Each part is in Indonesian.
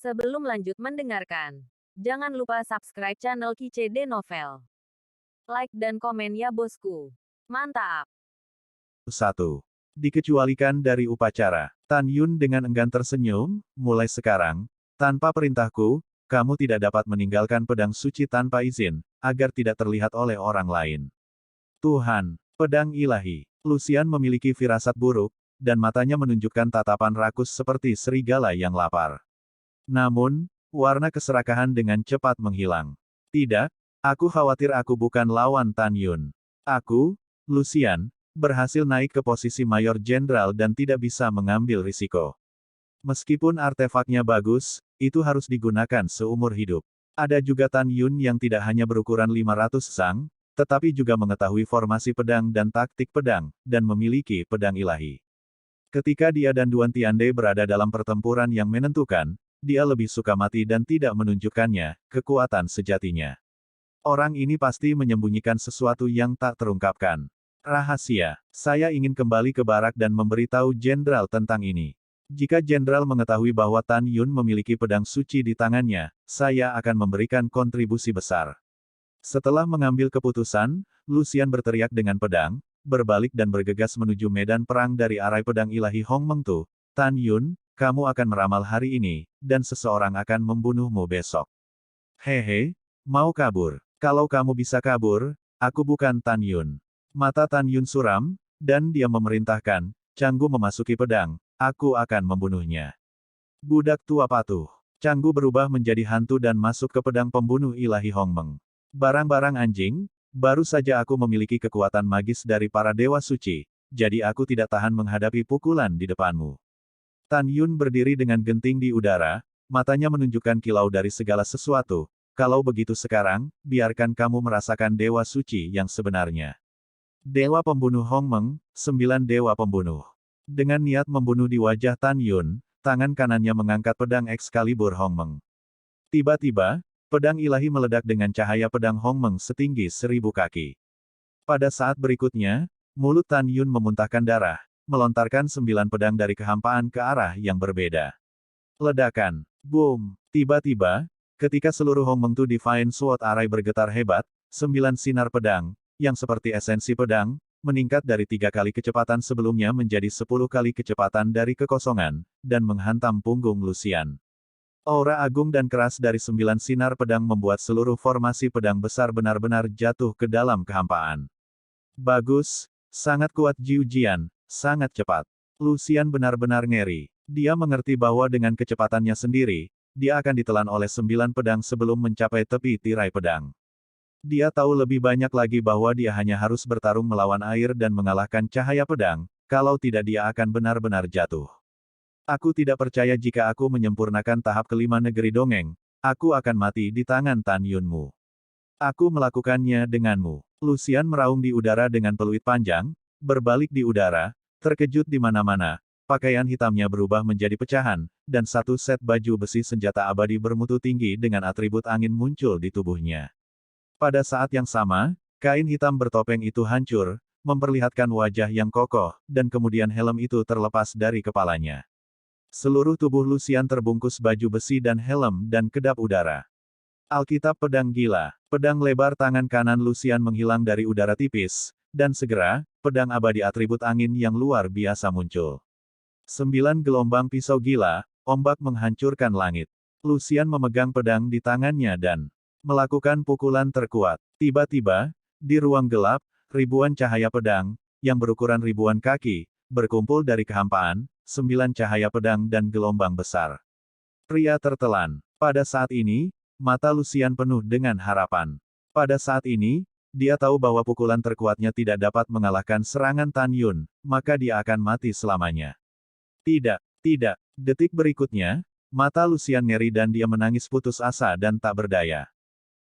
Sebelum lanjut mendengarkan, jangan lupa subscribe channel KCD Novel. Like dan komen ya bosku. Mantap. 1. Dikecualikan dari upacara. Tan Yun dengan enggan tersenyum, mulai sekarang, tanpa perintahku, kamu tidak dapat meninggalkan pedang suci tanpa izin, agar tidak terlihat oleh orang lain. Tuhan, pedang ilahi. Lucian memiliki firasat buruk, dan matanya menunjukkan tatapan rakus seperti serigala yang lapar. Namun, warna keserakahan dengan cepat menghilang. Tidak, aku khawatir aku bukan lawan Tan Yun. Aku, Lucian, berhasil naik ke posisi Mayor Jenderal dan tidak bisa mengambil risiko. Meskipun artefaknya bagus, itu harus digunakan seumur hidup. Ada juga Tan Yun yang tidak hanya berukuran 500 sang, tetapi juga mengetahui formasi pedang dan taktik pedang, dan memiliki pedang ilahi. Ketika dia dan Duan Tiande berada dalam pertempuran yang menentukan, dia lebih suka mati dan tidak menunjukkannya, kekuatan sejatinya. Orang ini pasti menyembunyikan sesuatu yang tak terungkapkan. Rahasia. Saya ingin kembali ke barak dan memberitahu Jenderal tentang ini. Jika Jenderal mengetahui bahwa Tan Yun memiliki pedang suci di tangannya, saya akan memberikan kontribusi besar. Setelah mengambil keputusan, Lucian berteriak dengan pedang, berbalik dan bergegas menuju medan perang dari arai pedang ilahi Hong Mengtu. Tan Yun, kamu akan meramal hari ini, dan seseorang akan membunuhmu besok. Hehe, mau kabur. Kalau kamu bisa kabur, aku bukan Tan Yun. Mata Tan Yun suram, dan dia memerintahkan, Canggu memasuki pedang, aku akan membunuhnya. Budak tua patuh. Canggu berubah menjadi hantu dan masuk ke pedang pembunuh ilahi Hong Meng. Barang-barang anjing, baru saja aku memiliki kekuatan magis dari para dewa suci, jadi aku tidak tahan menghadapi pukulan di depanmu. Tan Yun berdiri dengan genting di udara, matanya menunjukkan kilau dari segala sesuatu. Kalau begitu sekarang, biarkan kamu merasakan dewa suci yang sebenarnya. Dewa pembunuh Hong Meng, 9 dewa pembunuh. Dengan niat membunuh di wajah Tan Yun, tangan kanannya mengangkat pedang Excalibur Hong Meng. Tiba-tiba, pedang ilahi meledak dengan cahaya pedang Hong Meng setinggi 1000 kaki. Pada saat berikutnya, mulut Tan Yun memuntahkan darah, melontarkan 9 pedang dari kehampaan ke arah yang berbeda. Ledakan. Boom. Tiba-tiba, ketika seluruh Hong Mengtu Divine Sword Array bergetar hebat, 9 sinar pedang, yang seperti esensi pedang, meningkat dari 3 kali kecepatan sebelumnya menjadi 10 kali kecepatan dari kekosongan, dan menghantam punggung Lucian. Aura agung dan keras dari 9 sinar pedang membuat seluruh formasi pedang besar benar-benar jatuh ke dalam kehampaan. Bagus, sangat kuat Jiu Jian, sangat cepat. Lucian benar-benar ngeri. Dia mengerti bahwa dengan kecepatannya sendiri, dia akan ditelan oleh 9 pedang sebelum mencapai tepi tirai pedang. Dia tahu lebih banyak lagi bahwa dia hanya harus bertarung melawan air dan mengalahkan cahaya pedang, kalau tidak dia akan benar-benar jatuh. Aku tidak percaya jika aku menyempurnakan tahap kelima negeri dongeng, aku akan mati di tangan Tan Yunmu. Aku melakukannya denganmu. Lucian meraung di udara dengan peluit panjang, berbalik di udara, terkejut di mana-mana, pakaian hitamnya berubah menjadi pecahan, dan satu set baju besi senjata abadi bermutu tinggi dengan atribut angin muncul di tubuhnya. Pada saat yang sama, kain hitam bertopeng itu hancur, memperlihatkan wajah yang kokoh, dan kemudian helm itu terlepas dari kepalanya. Seluruh tubuh Lucian terbungkus baju besi dan helm dan kedap udara. Alkitab pedang gila. Pedang lebar tangan kanan Lucian menghilang dari udara tipis, dan segera, pedang abadi atribut angin yang luar biasa muncul. 9 gelombang pisau gila, ombak menghancurkan langit. Lucian memegang pedang di tangannya dan melakukan pukulan terkuat. Tiba-tiba, di ruang gelap, ribuan cahaya pedang, yang berukuran ribuan kaki, berkumpul dari kehampaan, 9 cahaya pedang dan gelombang besar. Pria tertelan. Pada saat ini, mata Lucian penuh dengan harapan. Pada saat ini, dia tahu bahwa pukulan terkuatnya tidak dapat mengalahkan serangan Tan Yun, maka dia akan mati selamanya. Tidak, tidak. Detik berikutnya, mata Lucian ngeri dan dia menangis putus asa dan tak berdaya.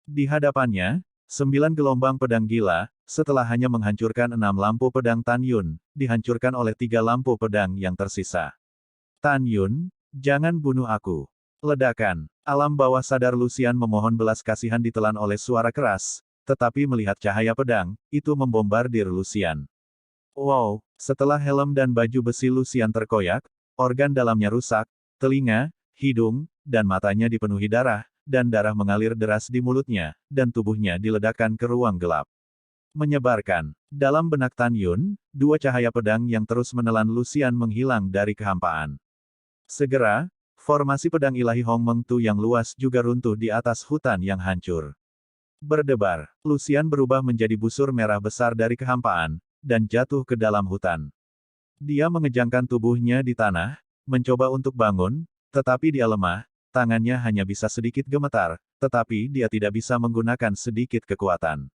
Di hadapannya, 9 gelombang pedang gila, setelah hanya menghancurkan 6 lampu pedang Tan Yun, dihancurkan oleh 3 lampu pedang yang tersisa. Tan Yun, jangan bunuh aku. Ledakan. Alam bawah sadar Lucian memohon belas kasihan ditelan oleh suara keras, tetapi melihat cahaya pedang, itu membombardir Lucian. Wow, setelah helm dan baju besi Lucian terkoyak, organ dalamnya rusak, telinga, hidung, dan matanya dipenuhi darah, dan darah mengalir deras di mulutnya, dan tubuhnya diledakkan ke ruang gelap. Menyebarkan. Dalam benak Tan Yun, dua cahaya pedang yang terus menelan Lucian menghilang dari kehampaan. Segera, formasi pedang ilahi Hong Meng Tu yang luas juga runtuh di atas hutan yang hancur. Berdebar, Lucian berubah menjadi busur merah besar dari kehampaan, dan jatuh ke dalam hutan. Dia mengejangkan tubuhnya di tanah, mencoba untuk bangun, tetapi dia lemah, tangannya hanya bisa sedikit gemetar, tetapi dia tidak bisa menggunakan sedikit kekuatan.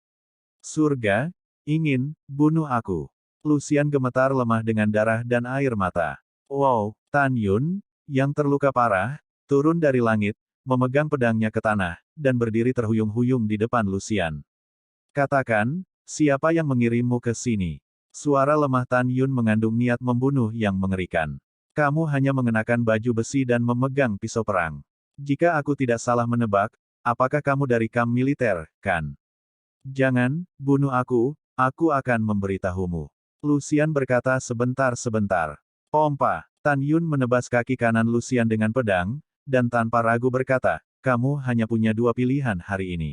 Surga, ingin, bunuh aku. Lucian gemetar lemah dengan darah dan air mata. Wow, Tan Yun, yang terluka parah, turun dari langit, memegang pedangnya ke tanah, dan berdiri terhuyung-huyung di depan Lucian. Katakan, siapa yang mengirimmu ke sini? Suara lemah Tan Yun mengandung niat membunuh yang mengerikan. Kamu hanya mengenakan baju besi dan memegang pisau perang. Jika aku tidak salah menebak, apakah kamu dari kamp militer, kan? Jangan, bunuh aku akan memberitahumu. Lucian berkata sebentar-sebentar. Pompa, Tan Yun menebas kaki kanan Lucian dengan pedang, dan tanpa ragu berkata, kamu hanya punya dua pilihan hari ini.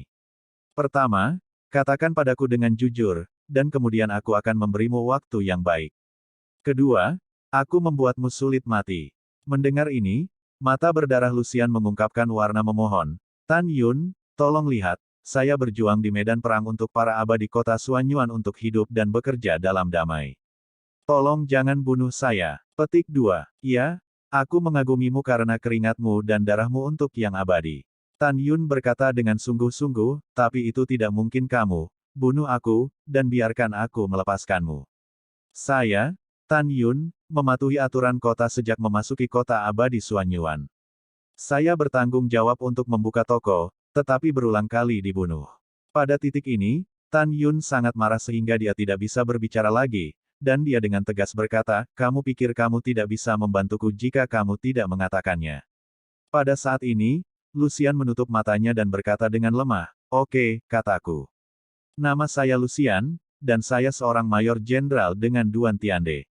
Pertama, katakan padaku dengan jujur, dan kemudian aku akan memberimu waktu yang baik. Kedua, aku membuatmu sulit mati. Mendengar ini, mata berdarah Lucian mengungkapkan warna memohon. Tan Yun, tolong lihat, saya berjuang di medan perang untuk para abadi kota Suanyuan untuk hidup dan bekerja dalam damai. Tolong jangan bunuh saya. Petik 2. Ya, aku mengagumimu karena keringatmu dan darahmu untuk yang abadi. Tan Yun berkata dengan sungguh-sungguh, tapi itu tidak mungkin kamu. Bunuh aku, dan biarkan aku melepaskanmu. Saya, Tan Yun, mematuhi aturan kota sejak memasuki kota abadi Suanyuan. Saya bertanggung jawab untuk membuka toko, tetapi berulang kali dibunuh. Pada titik ini, Tan Yun sangat marah sehingga dia tidak bisa berbicara lagi, dan dia dengan tegas berkata, kamu pikir kamu tidak bisa membantuku jika kamu tidak mengatakannya. Pada saat ini, Lucian menutup matanya dan berkata dengan lemah, oke, kataku. Nama saya Lucian, dan saya seorang mayor jenderal dengan Duan Tiande.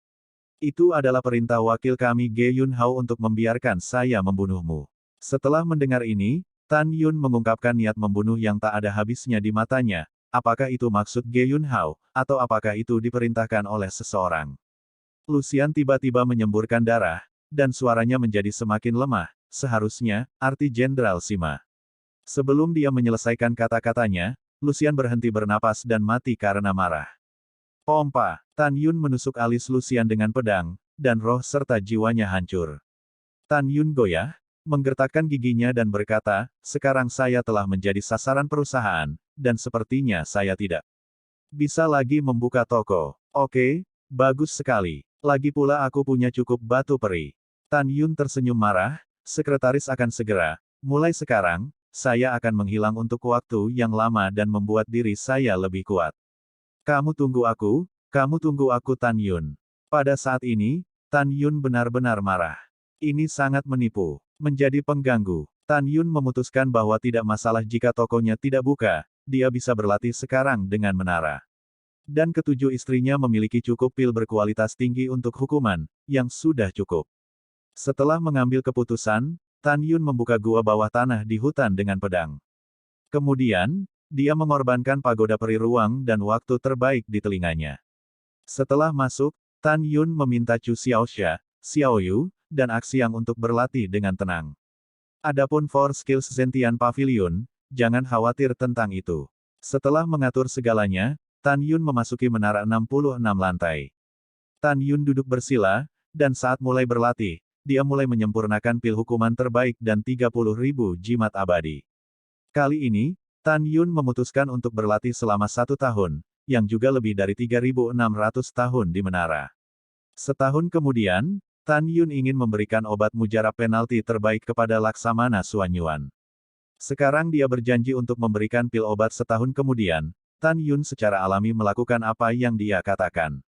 Itu adalah perintah wakil kami Ge Yun Hao untuk membiarkan saya membunuhmu. Setelah mendengar ini, Tan Yun mengungkapkan niat membunuh yang tak ada habisnya di matanya. Apakah itu maksud Ge Yun Hao, atau apakah itu diperintahkan oleh seseorang? Lucian tiba-tiba menyemburkan darah, dan suaranya menjadi semakin lemah. Seharusnya, arti Jenderal Sima. Sebelum dia menyelesaikan kata-katanya, Lucian berhenti bernapas dan mati karena marah. Pompa, Tan Yun menusuk alis Lucian dengan pedang, dan roh serta jiwanya hancur. Tan Yun goyah, menggertakkan giginya dan berkata, sekarang saya telah menjadi sasaran perusahaan, dan sepertinya saya tidak bisa lagi membuka toko. Oke, bagus sekali. Lagi pula aku punya cukup batu peri. Tan Yun tersenyum marah, sekretaris akan segera, mulai sekarang, saya akan menghilang untuk waktu yang lama dan membuat diri saya lebih kuat. Kamu tunggu aku Tan Yun. Pada saat ini, Tan Yun benar-benar marah. Ini sangat menipu. Menjadi pengganggu, Tan Yun memutuskan bahwa tidak masalah jika tokonya tidak buka, dia bisa berlatih sekarang dengan menara. Dan ketujuh istrinya memiliki cukup pil berkualitas tinggi untuk hukuman, yang sudah cukup. Setelah mengambil keputusan, Tan Yun membuka gua bawah tanah di hutan dengan pedang. Kemudian, dia mengorbankan pagoda peri ruang dan waktu terbaik di telinganya. Setelah masuk, Tan Yun meminta Chu Xiaoxia, Xiaoyu, dan Axiang untuk berlatih dengan tenang. Adapun Four Skills Zentian Pavilion, jangan khawatir tentang itu. Setelah mengatur segalanya, Tan Yun memasuki menara 66 lantai. Tan Yun duduk bersila, dan saat mulai berlatih, dia mulai menyempurnakan pil hukuman terbaik dan 30.000 jimat abadi. Kali ini, Tan Yun memutuskan untuk berlatih selama 1 tahun, yang juga lebih dari 3.600 tahun di menara. Setahun kemudian, Tan Yun ingin memberikan obat mujarab penalti terbaik kepada Laksamana Suanyuan. Sekarang dia berjanji untuk memberikan pil obat setahun kemudian. Tan Yun secara alami melakukan apa yang dia katakan.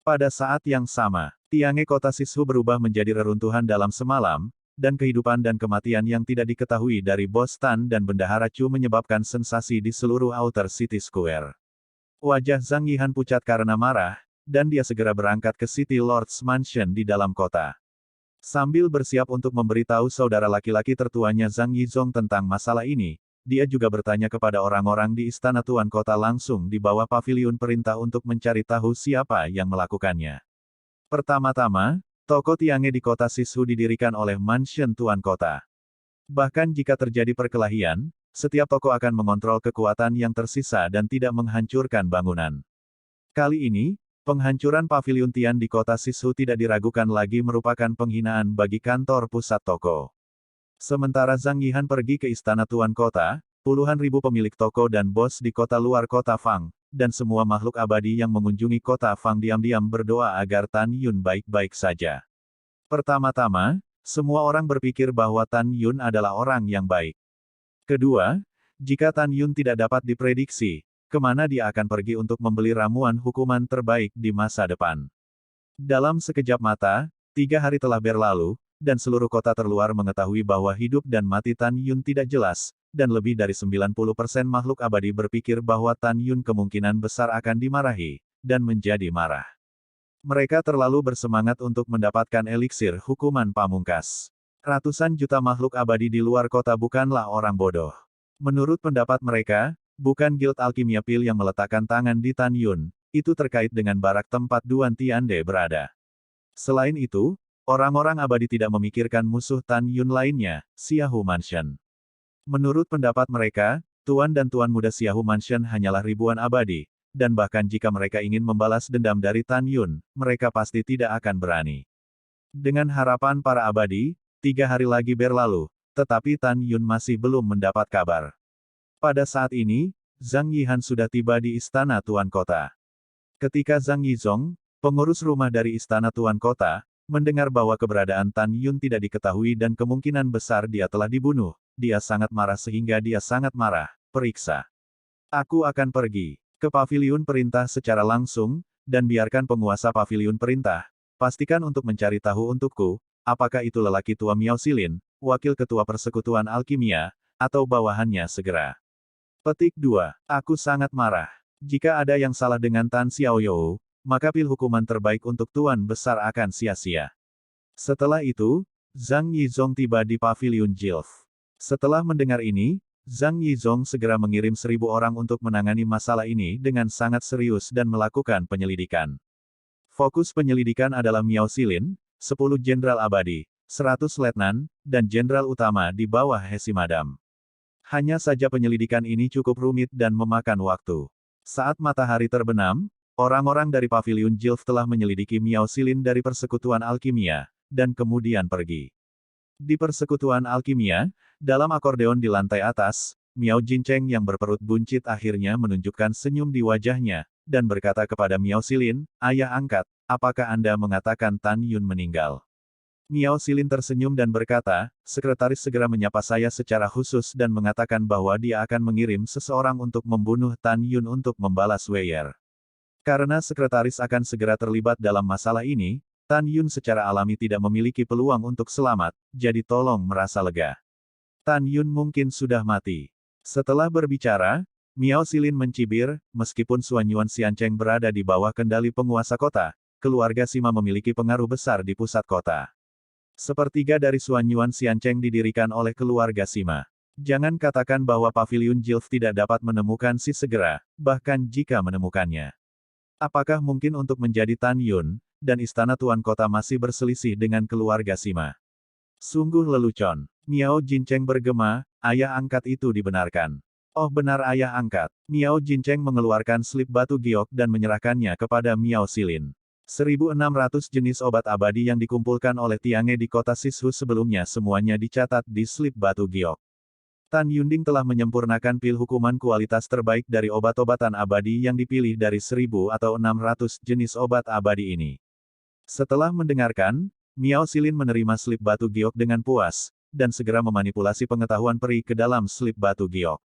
Pada saat yang sama, Tiange kota Sishu berubah menjadi reruntuhan dalam semalam, dan kehidupan dan kematian yang tidak diketahui dari Bos Tan dan Bendahara Chu menyebabkan sensasi di seluruh Outer City Square. Wajah Zhang Yihan pucat karena marah, dan dia segera berangkat ke City Lord's Mansion di dalam kota. Sambil bersiap untuk memberitahu saudara laki-laki tertuanya Zhang Yizong tentang masalah ini, dia juga bertanya kepada orang-orang di istana Tuan Kota langsung di bawah paviliun perintah untuk mencari tahu siapa yang melakukannya. Pertama-tama, toko Tiange di kota Sishu didirikan oleh Mansion Tuan Kota. Bahkan jika terjadi perkelahian, setiap toko akan mengontrol kekuatan yang tersisa dan tidak menghancurkan bangunan. Kali ini, penghancuran paviliun Tian di kota Sishu tidak diragukan lagi merupakan penghinaan bagi kantor pusat toko. Sementara Zhang Yihan pergi ke istana Tuan Kota, puluhan ribu pemilik toko dan bos di kota luar kota Fang, dan semua makhluk abadi yang mengunjungi kota Fang diam-diam berdoa agar Tan Yun baik-baik saja. Pertama-tama, semua orang berpikir bahwa Tan Yun adalah orang yang baik. Kedua, jika Tan Yun tidak dapat diprediksi, kemana dia akan pergi untuk membeli ramuan hukuman terbaik di masa depan. Dalam sekejap mata, 3 hari telah berlalu, dan seluruh kota terluar mengetahui bahwa hidup dan mati Tan Yun tidak jelas, dan lebih dari 90% makhluk abadi berpikir bahwa Tan Yun kemungkinan besar akan dimarahi, dan menjadi marah. Mereka terlalu bersemangat untuk mendapatkan eliksir hukuman pamungkas. Ratusan juta makhluk abadi di luar kota bukanlah orang bodoh. Menurut pendapat mereka, bukan Guild Alkimia Pil yang meletakkan tangan di Tan Yun, itu terkait dengan barak tempat Duan Tiande berada. Selain itu, orang-orang abadi tidak memikirkan musuh Tan Yun lainnya, Xiaohu Mansion. Menurut pendapat mereka, Tuan dan Tuan Muda Xiaohu Mansion hanyalah ribuan abadi, dan bahkan jika mereka ingin membalas dendam dari Tan Yun, mereka pasti tidak akan berani. Dengan harapan para abadi, 3 hari lagi berlalu, tetapi Tan Yun masih belum mendapat kabar. Pada saat ini, Zhang Yihan sudah tiba di istana Tuan Kota. Ketika Zhang Yizong, pengurus rumah dari istana Tuan Kota, mendengar bahwa keberadaan Tan Yun tidak diketahui dan kemungkinan besar dia telah dibunuh, dia sangat marah sehingga dia sangat marah. Periksa. Aku akan pergi ke paviliun perintah secara langsung, dan biarkan penguasa paviliun perintah, pastikan untuk mencari tahu untukku, apakah itu lelaki tua Miao Silin, wakil ketua persekutuan alkimia, atau bawahannya segera. Petik 2. Aku sangat marah. Jika ada yang salah dengan Tan Xiaoyou, maka pil hukuman terbaik untuk Tuan Besar akan sia-sia. Setelah itu, Zhang Yizong tiba di paviliun Jilf. Setelah mendengar ini, Zhang Yizong segera mengirim 1000 orang untuk menangani masalah ini dengan sangat serius dan melakukan penyelidikan. Fokus penyelidikan adalah Miao Silin, 10 jenderal abadi, 100 letnan, dan jenderal utama di bawah Hesimadam. Hanya saja penyelidikan ini cukup rumit dan memakan waktu. Saat matahari terbenam, orang-orang dari paviliun Jilf telah menyelidiki Miao Silin dari persekutuan alkimia, dan kemudian pergi. Di persekutuan alkimia, dalam akordeon di lantai atas, Miao Jincheng yang berperut buncit akhirnya menunjukkan senyum di wajahnya, dan berkata kepada Miao Silin, "Ayah angkat, apakah Anda mengatakan Tan Yun meninggal?" Miao Silin tersenyum dan berkata, "Sekretaris segera menyapa saya secara khusus dan mengatakan bahwa dia akan mengirim seseorang untuk membunuh Tan Yun untuk membalas Weier. Karena sekretaris akan segera terlibat dalam masalah ini, Tan Yun secara alami tidak memiliki peluang untuk selamat, jadi tolong merasa lega. Tan Yun mungkin sudah mati." Setelah berbicara, Miao Silin mencibir, meskipun Suan Yuan Xiancheng berada di bawah kendali penguasa kota, keluarga Sima memiliki pengaruh besar di pusat kota. Sepertiga dari Suan Yuan Xiancheng didirikan oleh keluarga Sima. Jangan katakan bahwa paviliun Jilf tidak dapat menemukan si segera, bahkan jika menemukannya. Apakah mungkin untuk menjadi Tan Yun, dan istana Tuan Kota masih berselisih dengan keluarga Sima? Sungguh lelucon. Miao Jincheng bergema, "Ayah angkat itu dibenarkan." "Oh benar ayah angkat." Miao Jincheng mengeluarkan slip batu giok dan menyerahkannya kepada Miao Silin. 1.600 jenis obat abadi yang dikumpulkan oleh Tiange di kota Sishu sebelumnya semuanya dicatat di slip batu giok. Tan Yunding telah menyempurnakan pil hukuman kualitas terbaik dari obat-obatan abadi yang dipilih dari 1.000 atau 600 jenis obat abadi ini. Setelah mendengarkan, Miao Silin menerima slip batu giok dengan puas, dan segera memanipulasi pengetahuan peri ke dalam slip batu giok.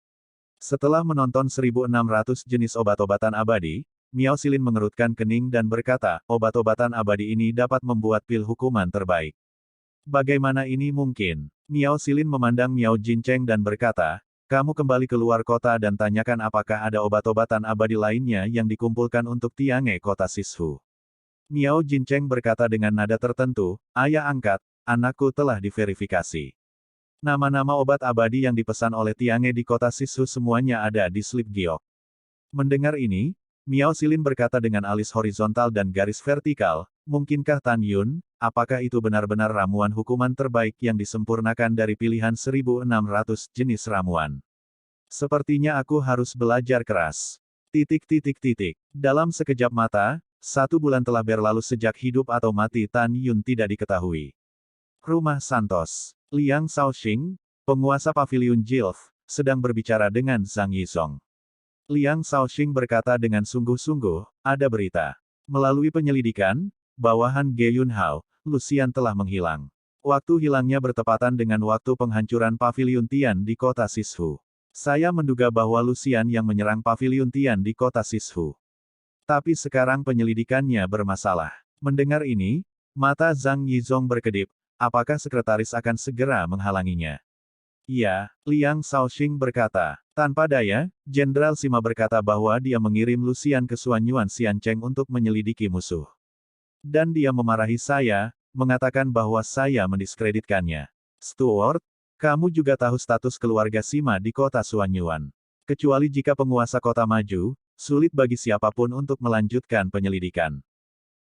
Setelah menonton 1.600 jenis obat-obatan abadi, Miao Silin mengerutkan kening dan berkata, "Obat-obatan abadi ini dapat membuat pil hukuman terbaik. Bagaimana ini mungkin?" Miao Silin memandang Miao Jincheng dan berkata, "Kamu kembali ke luar kota dan tanyakan apakah ada obat-obatan abadi lainnya yang dikumpulkan untuk Tiange kota Sishu." Miao Jincheng berkata dengan nada tertentu, "Ayah angkat, anakku telah diverifikasi. Nama-nama obat abadi yang dipesan oleh Tiange di kota Sisu semuanya ada di slip giok. Mendengar ini, Miao Silin berkata dengan alis horizontal dan garis vertikal, mungkinkah Tan Yun, apakah itu benar-benar ramuan hukuman terbaik yang disempurnakan dari pilihan 1600 jenis ramuan? Sepertinya aku harus belajar keras. Dalam sekejap mata, 1 bulan telah berlalu sejak hidup atau mati Tan Yun tidak diketahui. Rumah Santos. Liang Shaoxing, penguasa paviliun Jilf, sedang berbicara dengan Zhang Yizong. Liang Shaoxing berkata dengan sungguh-sungguh, ada berita. Melalui penyelidikan, bawahan Ge Yunhao, Lucian telah menghilang. Waktu hilangnya bertepatan dengan waktu penghancuran paviliun Tian di kota Sishu. Saya menduga bahwa Lucian yang menyerang paviliun Tian di kota Sishu. Tapi sekarang penyelidikannya bermasalah. Mendengar ini, mata Zhang Yizong berkedip. Apakah sekretaris akan segera menghalanginya? Iya, Liang Shaoxing berkata. Tanpa daya, Jenderal Sima berkata bahwa dia mengirim Lucian ke Suanyuan Xiancheng untuk menyelidiki musuh. Dan dia memarahi saya, mengatakan bahwa saya mendiskreditkannya. Steward, kamu juga tahu status keluarga Sima di kota Suanyuan. Kecuali jika penguasa kota maju, sulit bagi siapapun untuk melanjutkan penyelidikan.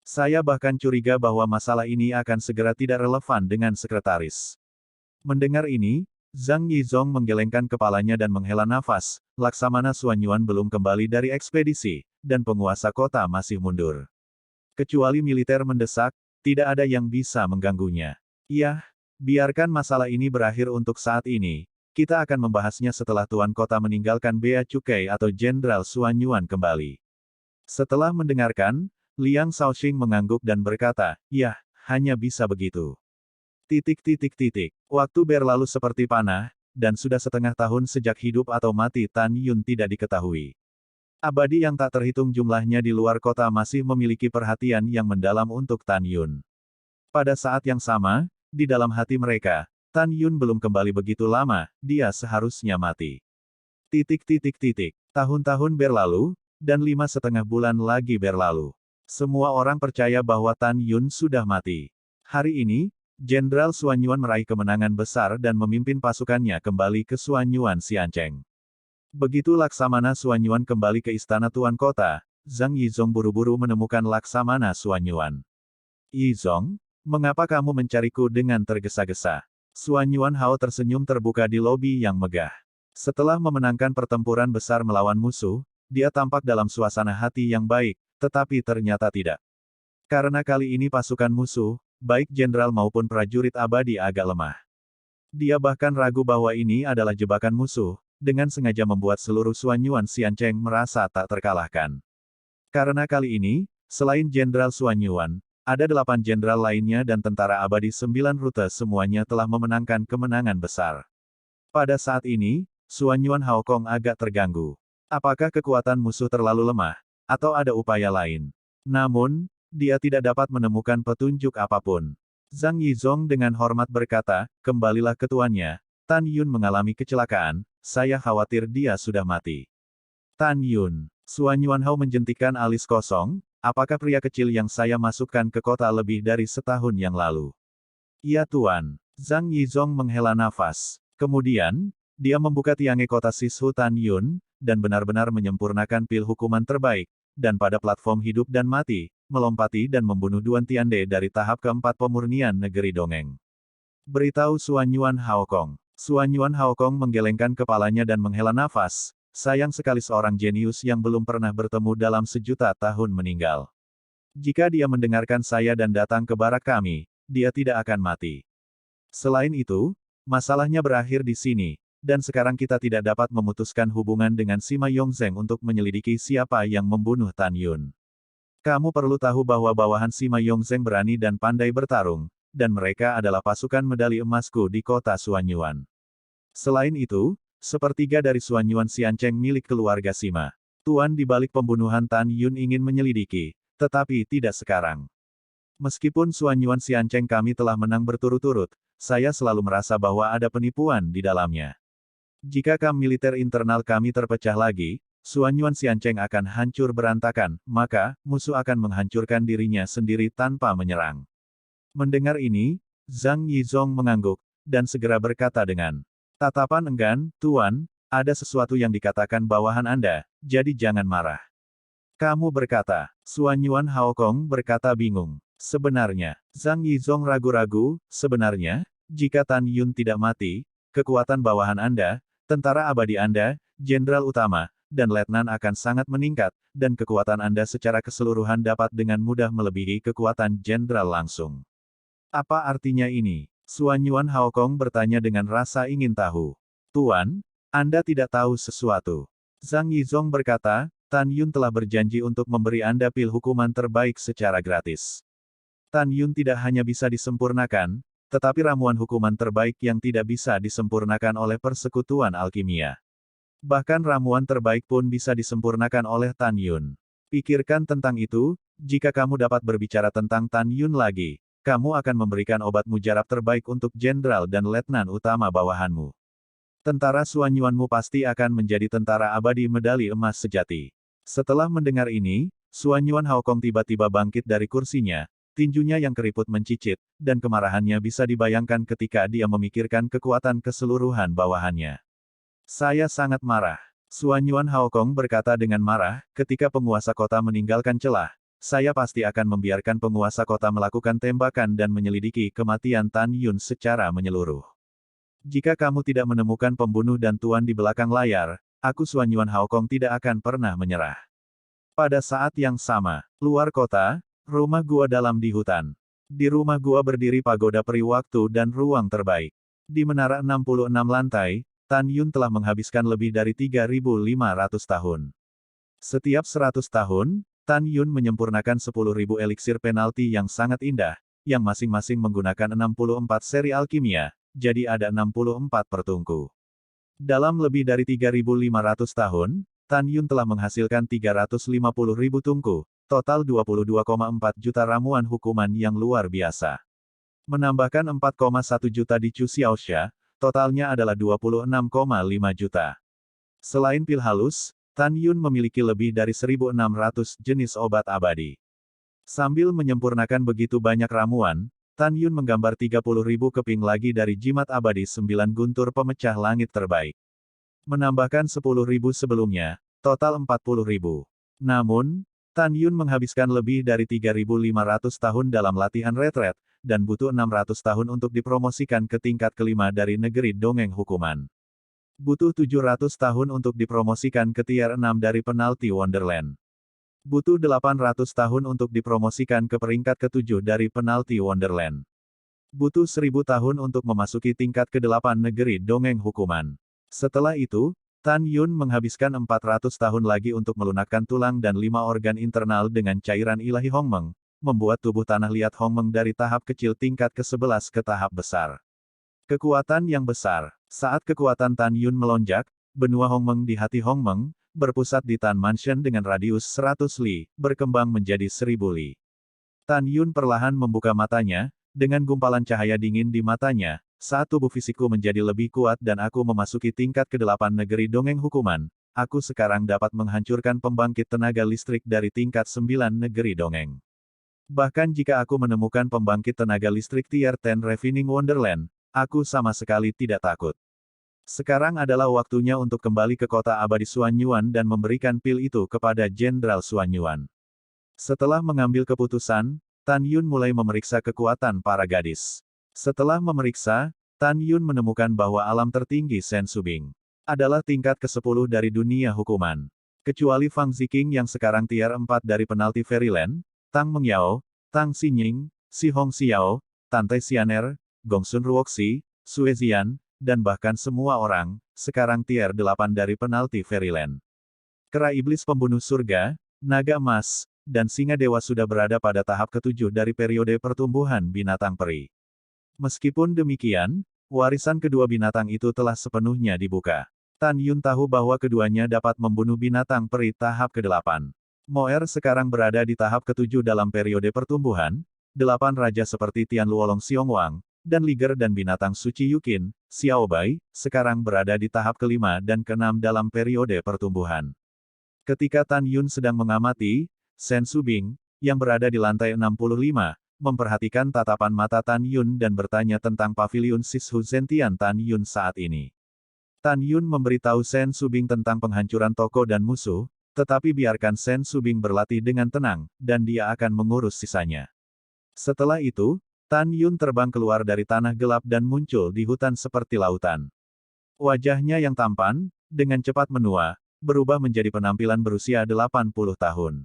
Saya bahkan curiga bahwa masalah ini akan segera tidak relevan dengan sekretaris. Mendengar ini, Zhang Yizong menggelengkan kepalanya dan menghela nafas, Laksamana Suanyuan belum kembali dari ekspedisi, dan penguasa kota masih mundur. Kecuali militer mendesak, tidak ada yang bisa mengganggunya. Iya, biarkan masalah ini berakhir untuk saat ini, kita akan membahasnya setelah Tuan Kota meninggalkan Bea Cukai atau Jenderal Suanyuan kembali. Setelah mendengarkan, Liang Shaoxing mengangguk dan berkata, "Yah, hanya bisa begitu." Waktu berlalu seperti panah, dan sudah setengah tahun sejak hidup atau mati Tan Yun tidak diketahui. Abadi yang tak terhitung jumlahnya di luar kota masih memiliki perhatian yang mendalam untuk Tan Yun. Pada saat yang sama, di dalam hati mereka, Tan Yun belum kembali begitu lama, dia seharusnya mati. Tahun-tahun berlalu, dan 5,5 bulan lagi berlalu. Semua orang percaya bahwa Tan Yun sudah mati. Hari ini, Jenderal Suanyuan meraih kemenangan besar dan memimpin pasukannya kembali ke Suanyuan Xiancheng. Begitu Laksamana Suanyuan kembali ke istana Tuan Kota, Zhang Yizong buru-buru menemukan Laksamana Suanyuan. "Yizong, mengapa kamu mencariku dengan tergesa-gesa?" Suanyuan Hao tersenyum terbuka di lobi yang megah. Setelah memenangkan pertempuran besar melawan musuh, dia tampak dalam suasana hati yang baik, tetapi ternyata tidak. Karena kali ini pasukan musuh, baik jenderal maupun prajurit abadi agak lemah. Dia bahkan ragu bahwa ini adalah jebakan musuh, dengan sengaja membuat seluruh Suanyuan Xiancheng merasa tak terkalahkan. Karena kali ini, selain Jenderal Suanyuan, ada 8 jenderal lainnya dan tentara abadi 9 rute semuanya telah memenangkan kemenangan besar. Pada saat ini, Suanyuan Haokong agak terganggu. Apakah kekuatan musuh terlalu lemah? Atau ada upaya lain? Namun, dia tidak dapat menemukan petunjuk apapun. Zhang Yizong dengan hormat berkata, "Kembalilah ke tuannya. Tan Yun mengalami kecelakaan, saya khawatir dia sudah mati." Tan Yun. Suanyuan Hao menjentikkan alis kosong, apakah pria kecil yang saya masukkan ke kota lebih dari setahun yang lalu? "Ya Tuan." Zhang Yizong menghela nafas. Kemudian, dia membuka tiange kota Sishu Tan Yun, dan benar-benar menyempurnakan pil hukuman terbaik, dan pada platform hidup dan mati, melompati dan membunuh Duan Tiande dari tahap keempat pemurnian negeri dongeng. Beritahu Suanyuan Haokong. Suanyuan Haokong menggelengkan kepalanya dan menghela nafas, sayang sekali seorang jenius yang belum pernah bertemu dalam sejuta tahun meninggal. Jika dia mendengarkan saya dan datang ke barak kami, dia tidak akan mati. Selain itu, masalahnya berakhir di sini. Dan sekarang kita tidak dapat memutuskan hubungan dengan Sima Yongzheng untuk menyelidiki siapa yang membunuh Tan Yun. Kamu perlu tahu bahwa bawahan Sima Yongzheng berani dan pandai bertarung, dan mereka adalah pasukan medali emasku di kota Suanyuan. Selain itu, sepertiga dari Suanyuan Xiancheng milik keluarga Sima. Tuan di balik pembunuhan Tan Yun ingin menyelidiki, tetapi tidak sekarang. Meskipun Suanyuan Xiancheng kami telah menang berturut-turut, saya selalu merasa bahwa ada penipuan di dalamnya. Jika kamp militer internal kami terpecah lagi, Suanyuan Xiancheng akan hancur berantakan, maka, musuh akan menghancurkan dirinya sendiri tanpa menyerang. Mendengar ini, Zhang Yizong mengangguk, dan segera berkata dengan tatapan enggan, Tuan, ada sesuatu yang dikatakan bawahan Anda, jadi jangan marah. Kamu berkata, Suan Yuan Haokong berkata bingung. Sebenarnya, Zhang Yizong ragu-ragu, sebenarnya, jika Tan Yun tidak mati, kekuatan bawahan Anda, tentara abadi Anda, jenderal utama, dan letnan akan sangat meningkat, dan kekuatan Anda secara keseluruhan dapat dengan mudah melebihi kekuatan jenderal langsung. Apa artinya ini? Suan Yuan Haokong bertanya dengan rasa ingin tahu. Tuan, Anda tidak tahu sesuatu. Zhang Yizong berkata, Tan Yun telah berjanji untuk memberi Anda pil hukuman terbaik secara gratis. Tan Yun tidak hanya bisa disempurnakan, tetapi ramuan hukuman terbaik yang tidak bisa disempurnakan oleh persekutuan alkimia. Bahkan ramuan terbaik pun bisa disempurnakan oleh Tan Yun. Pikirkan tentang itu, jika kamu dapat berbicara tentang Tan Yun lagi, kamu akan memberikan obat mujarab terbaik untuk jenderal dan letnan utama bawahanmu. Tentara Suan Yuanmu pasti akan menjadi tentara abadi medali emas sejati. Setelah mendengar ini, Suan Yuan Haokong tiba-tiba bangkit dari kursinya, tinjunya yang keriput mencicit, dan kemarahannya bisa dibayangkan ketika dia memikirkan kekuatan keseluruhan bawahannya. Saya sangat marah. Suan Yuan Haokong berkata dengan marah, ketika penguasa kota meninggalkan celah, saya pasti akan membiarkan penguasa kota melakukan tembakan dan menyelidiki kematian Tan Yun secara menyeluruh. Jika kamu tidak menemukan pembunuh dan tuan di belakang layar, aku Suan Yuan Haokong tidak akan pernah menyerah. Pada saat yang sama, luar kota, rumah gua dalam di hutan. Di rumah gua berdiri pagoda peri waktu dan ruang terbaik. Di menara 66 lantai, Tan Yun telah menghabiskan lebih dari 3.500 tahun. Setiap 100 tahun, Tan Yun menyempurnakan 10.000 eliksir penalti yang sangat indah, yang masing-masing menggunakan 64 seri alkimia, jadi ada 64 pertungku. Dalam lebih dari 3.500 tahun, Tan Yun telah menghasilkan 350.000 tungku, total 22,4 juta ramuan hukuman yang luar biasa. Menambahkan 4,1 juta di Chu Xiaoxia, totalnya adalah 26,5 juta. Selain pil halus, Tan Yun memiliki lebih dari 1.600 jenis obat abadi. Sambil menyempurnakan begitu banyak ramuan, Tan Yun menggambar 30.000 keping lagi dari jimat abadi 9 guntur pemecah langit terbaik. Menambahkan 10.000 sebelumnya, total 40.000. Namun, Tan Yun menghabiskan lebih dari 3.500 tahun dalam latihan retret, dan butuh 600 tahun untuk dipromosikan ke tingkat kelima dari negeri dongeng hukuman. Butuh 700 tahun untuk dipromosikan ke tier 6 dari penalti Wonderland. Butuh 800 tahun untuk dipromosikan ke peringkat ke-7 dari penalti Wonderland. Butuh 1.000 tahun untuk memasuki tingkat ke-8 negeri dongeng hukuman. Setelah itu, Tan Yun menghabiskan 400 tahun lagi untuk melunakkan tulang dan 5 organ internal dengan cairan ilahi Hongmeng, membuat tubuh tanah liat Hongmeng dari tahap kecil tingkat ke-11 ke tahap besar. Kekuatan yang besar. Saat kekuatan Tan Yun melonjak, benua Hongmeng di hati Hongmeng, berpusat di Tan Mansion dengan radius 100 li, berkembang menjadi 1.000 li. Tan Yun perlahan membuka matanya, dengan gumpalan cahaya dingin di matanya, saat tubuh fisikku menjadi lebih kuat dan aku memasuki tingkat ke-8 negeri dongeng hukuman, aku sekarang dapat menghancurkan pembangkit tenaga listrik dari tingkat 9 negeri dongeng. Bahkan jika aku menemukan pembangkit tenaga listrik tier 10 Refining Wonderland, aku sama sekali tidak takut. Sekarang adalah waktunya untuk kembali ke kota abadi Suan Yuan dan memberikan pil itu kepada Jenderal Suan Yuan. Setelah mengambil keputusan, Tan Yun mulai memeriksa kekuatan para gadis. Setelah memeriksa, Tan Yun menemukan bahwa alam tertinggi Sen Subing adalah tingkat ke-10 dari dunia hukuman. Kecuali Fang Ziqing yang sekarang tier 4 dari penalti Fairyland, Tang Mengyao, Tang Xinying, Si Hong Xiao, Tante Xianer, Gongsun Ruoxi, Sue Zian, dan bahkan semua orang, sekarang tier 8 dari penalti Fairyland. Kera iblis pembunuh surga, naga emas, dan singa dewa sudah berada pada tahap ke-7 dari periode pertumbuhan binatang peri. Meskipun demikian, warisan kedua binatang itu telah sepenuhnya dibuka. Tan Yun tahu bahwa keduanya dapat membunuh binatang peri tahap ke-8. Moer sekarang berada di tahap ke-7 dalam periode pertumbuhan, 8 raja seperti Tian Luolong Xiongwang, dan Liger dan binatang suci Yukin, Xiao Bai, sekarang berada di tahap ke-5 dan ke-6 dalam periode pertumbuhan. Ketika Tan Yun sedang mengamati, Sen Subing, yang berada di lantai 65, memperhatikan tatapan mata Tan Yun dan bertanya tentang pavilion Sishu Zentian Tan Yun saat ini. Tan Yun memberitahu Sen Subing tentang penghancuran toko dan musuh, tetapi biarkan Sen Subing berlatih dengan tenang, dan dia akan mengurus sisanya. Setelah itu, Tan Yun terbang keluar dari tanah gelap dan muncul di hutan seperti lautan. Wajahnya yang tampan, dengan cepat menua, berubah menjadi penampilan berusia 80 tahun.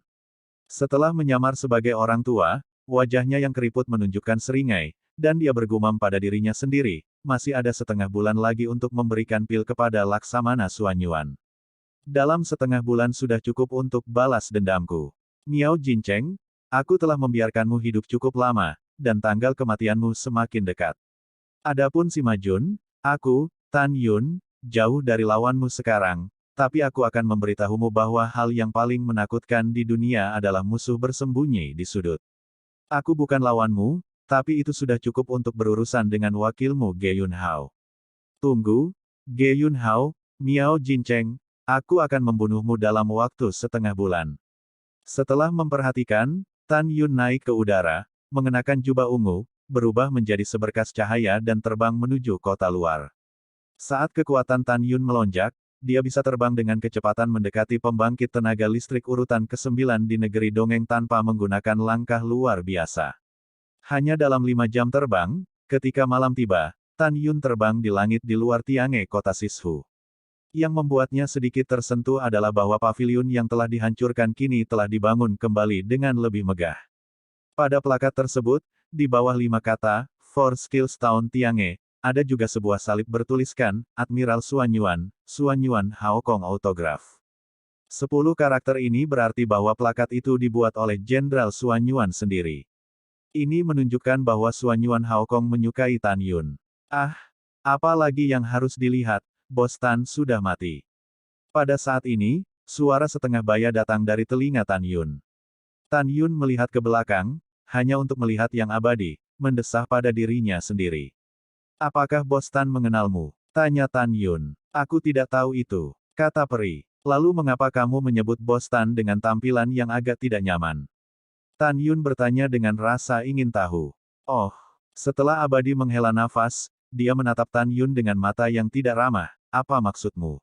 Setelah menyamar sebagai orang tua, wajahnya yang keriput menunjukkan seringai, dan dia bergumam pada dirinya sendiri, masih ada setengah bulan lagi untuk memberikan pil kepada Laksamana Suanyuan. Dalam setengah bulan sudah cukup untuk balas dendamku. Miao Jincheng, aku telah membiarkanmu hidup cukup lama, dan tanggal kematianmu semakin dekat. Adapun si Majun, aku, Tan Yun, jauh dari lawanmu sekarang, tapi aku akan memberitahumu bahwa hal yang paling menakutkan di dunia adalah musuh bersembunyi di sudut. Aku bukan lawanmu, tapi itu sudah cukup untuk berurusan dengan wakilmu Ge Yunhao. Tunggu, Ge Yunhao, Miao Jincheng, aku akan membunuhmu dalam waktu setengah bulan. Setelah memperhatikan, Tan Yun naik ke udara, mengenakan jubah ungu, berubah menjadi seberkas cahaya dan terbang menuju kota luar. Saat kekuatan Tan Yun melonjak, dia bisa terbang dengan kecepatan mendekati pembangkit tenaga listrik urutan ke-9 di negeri dongeng tanpa menggunakan langkah luar biasa. Hanya dalam 5 jam terbang, ketika malam tiba, Tan Yun terbang di langit di luar Tiange kota Sishu. Yang membuatnya sedikit tersentuh adalah bahwa pavilion yang telah dihancurkan kini telah dibangun kembali dengan lebih megah. Pada plakat tersebut, di bawah 5 kata, For Skills Town Tiange, ada juga sebuah salib bertuliskan, Admiral Suanyuan, Suanyuan Haokong Autograph. 10 karakter ini berarti bahwa plakat itu dibuat oleh Jenderal Suanyuan sendiri. Ini menunjukkan bahwa Suanyuan Haokong menyukai Tan Yun. Ah, apa lagi yang harus dilihat, Bos Tan sudah mati. Pada saat ini, suara setengah baya datang dari telinga Tan Yun. Tan Yun melihat ke belakang, hanya untuk melihat yang abadi, mendesah pada dirinya sendiri. Apakah Bos Tan mengenalmu? Tanya Tan Yun. Aku tidak tahu itu, kata peri. Lalu mengapa kamu menyebut Bos Tan dengan tampilan yang agak tidak nyaman? Tan Yun bertanya dengan rasa ingin tahu. Oh, setelah abadi menghela nafas, dia menatap Tan Yun dengan mata yang tidak ramah. Apa maksudmu?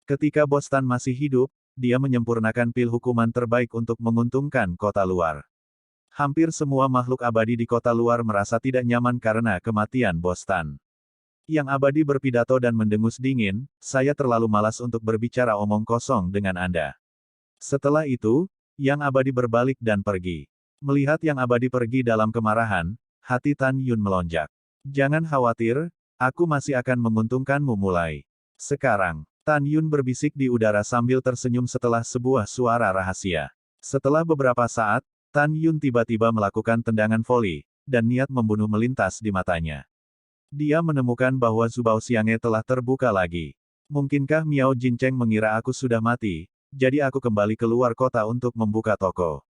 Ketika Bos Tan masih hidup, dia menyempurnakan pil hukuman terbaik untuk menguntungkan kota luar. Hampir semua makhluk abadi di kota luar merasa tidak nyaman karena kematian Bos Tan. Yang abadi berpidato dan mendengus dingin, saya terlalu malas untuk berbicara omong kosong dengan Anda. Setelah itu, yang abadi berbalik dan pergi. Melihat yang abadi pergi dalam kemarahan, hati Tan Yun melonjak. Jangan khawatir, aku masih akan menguntungkanmu mulai sekarang. Tan Yun berbisik di udara sambil tersenyum setelah sebuah suara rahasia. Setelah beberapa saat, Tan Yun tiba-tiba melakukan tendangan voli, dan niat membunuh melintas di matanya. Dia menemukan bahwa Zubao Xiang'e telah terbuka lagi. Mungkinkah Miao Jincheng mengira aku sudah mati, jadi aku kembali keluar kota untuk membuka toko.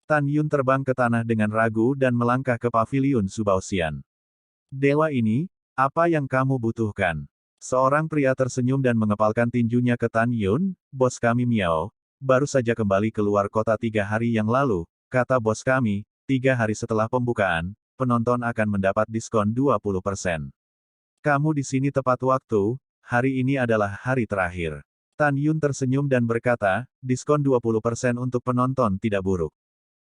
Tan Yun terbang ke tanah dengan ragu dan melangkah ke pavilion Zubao Xian. Dewa ini, apa yang kamu butuhkan? Seorang pria tersenyum dan mengepalkan tinjunya ke Tan Yun, bos kami Miao, baru saja kembali keluar kota 3 hari yang lalu, kata bos kami, 3 hari setelah pembukaan, penonton akan mendapat diskon 20%. Kamu di sini tepat waktu, hari ini adalah hari terakhir. Tan Yun tersenyum dan berkata, diskon 20% untuk penonton tidak buruk.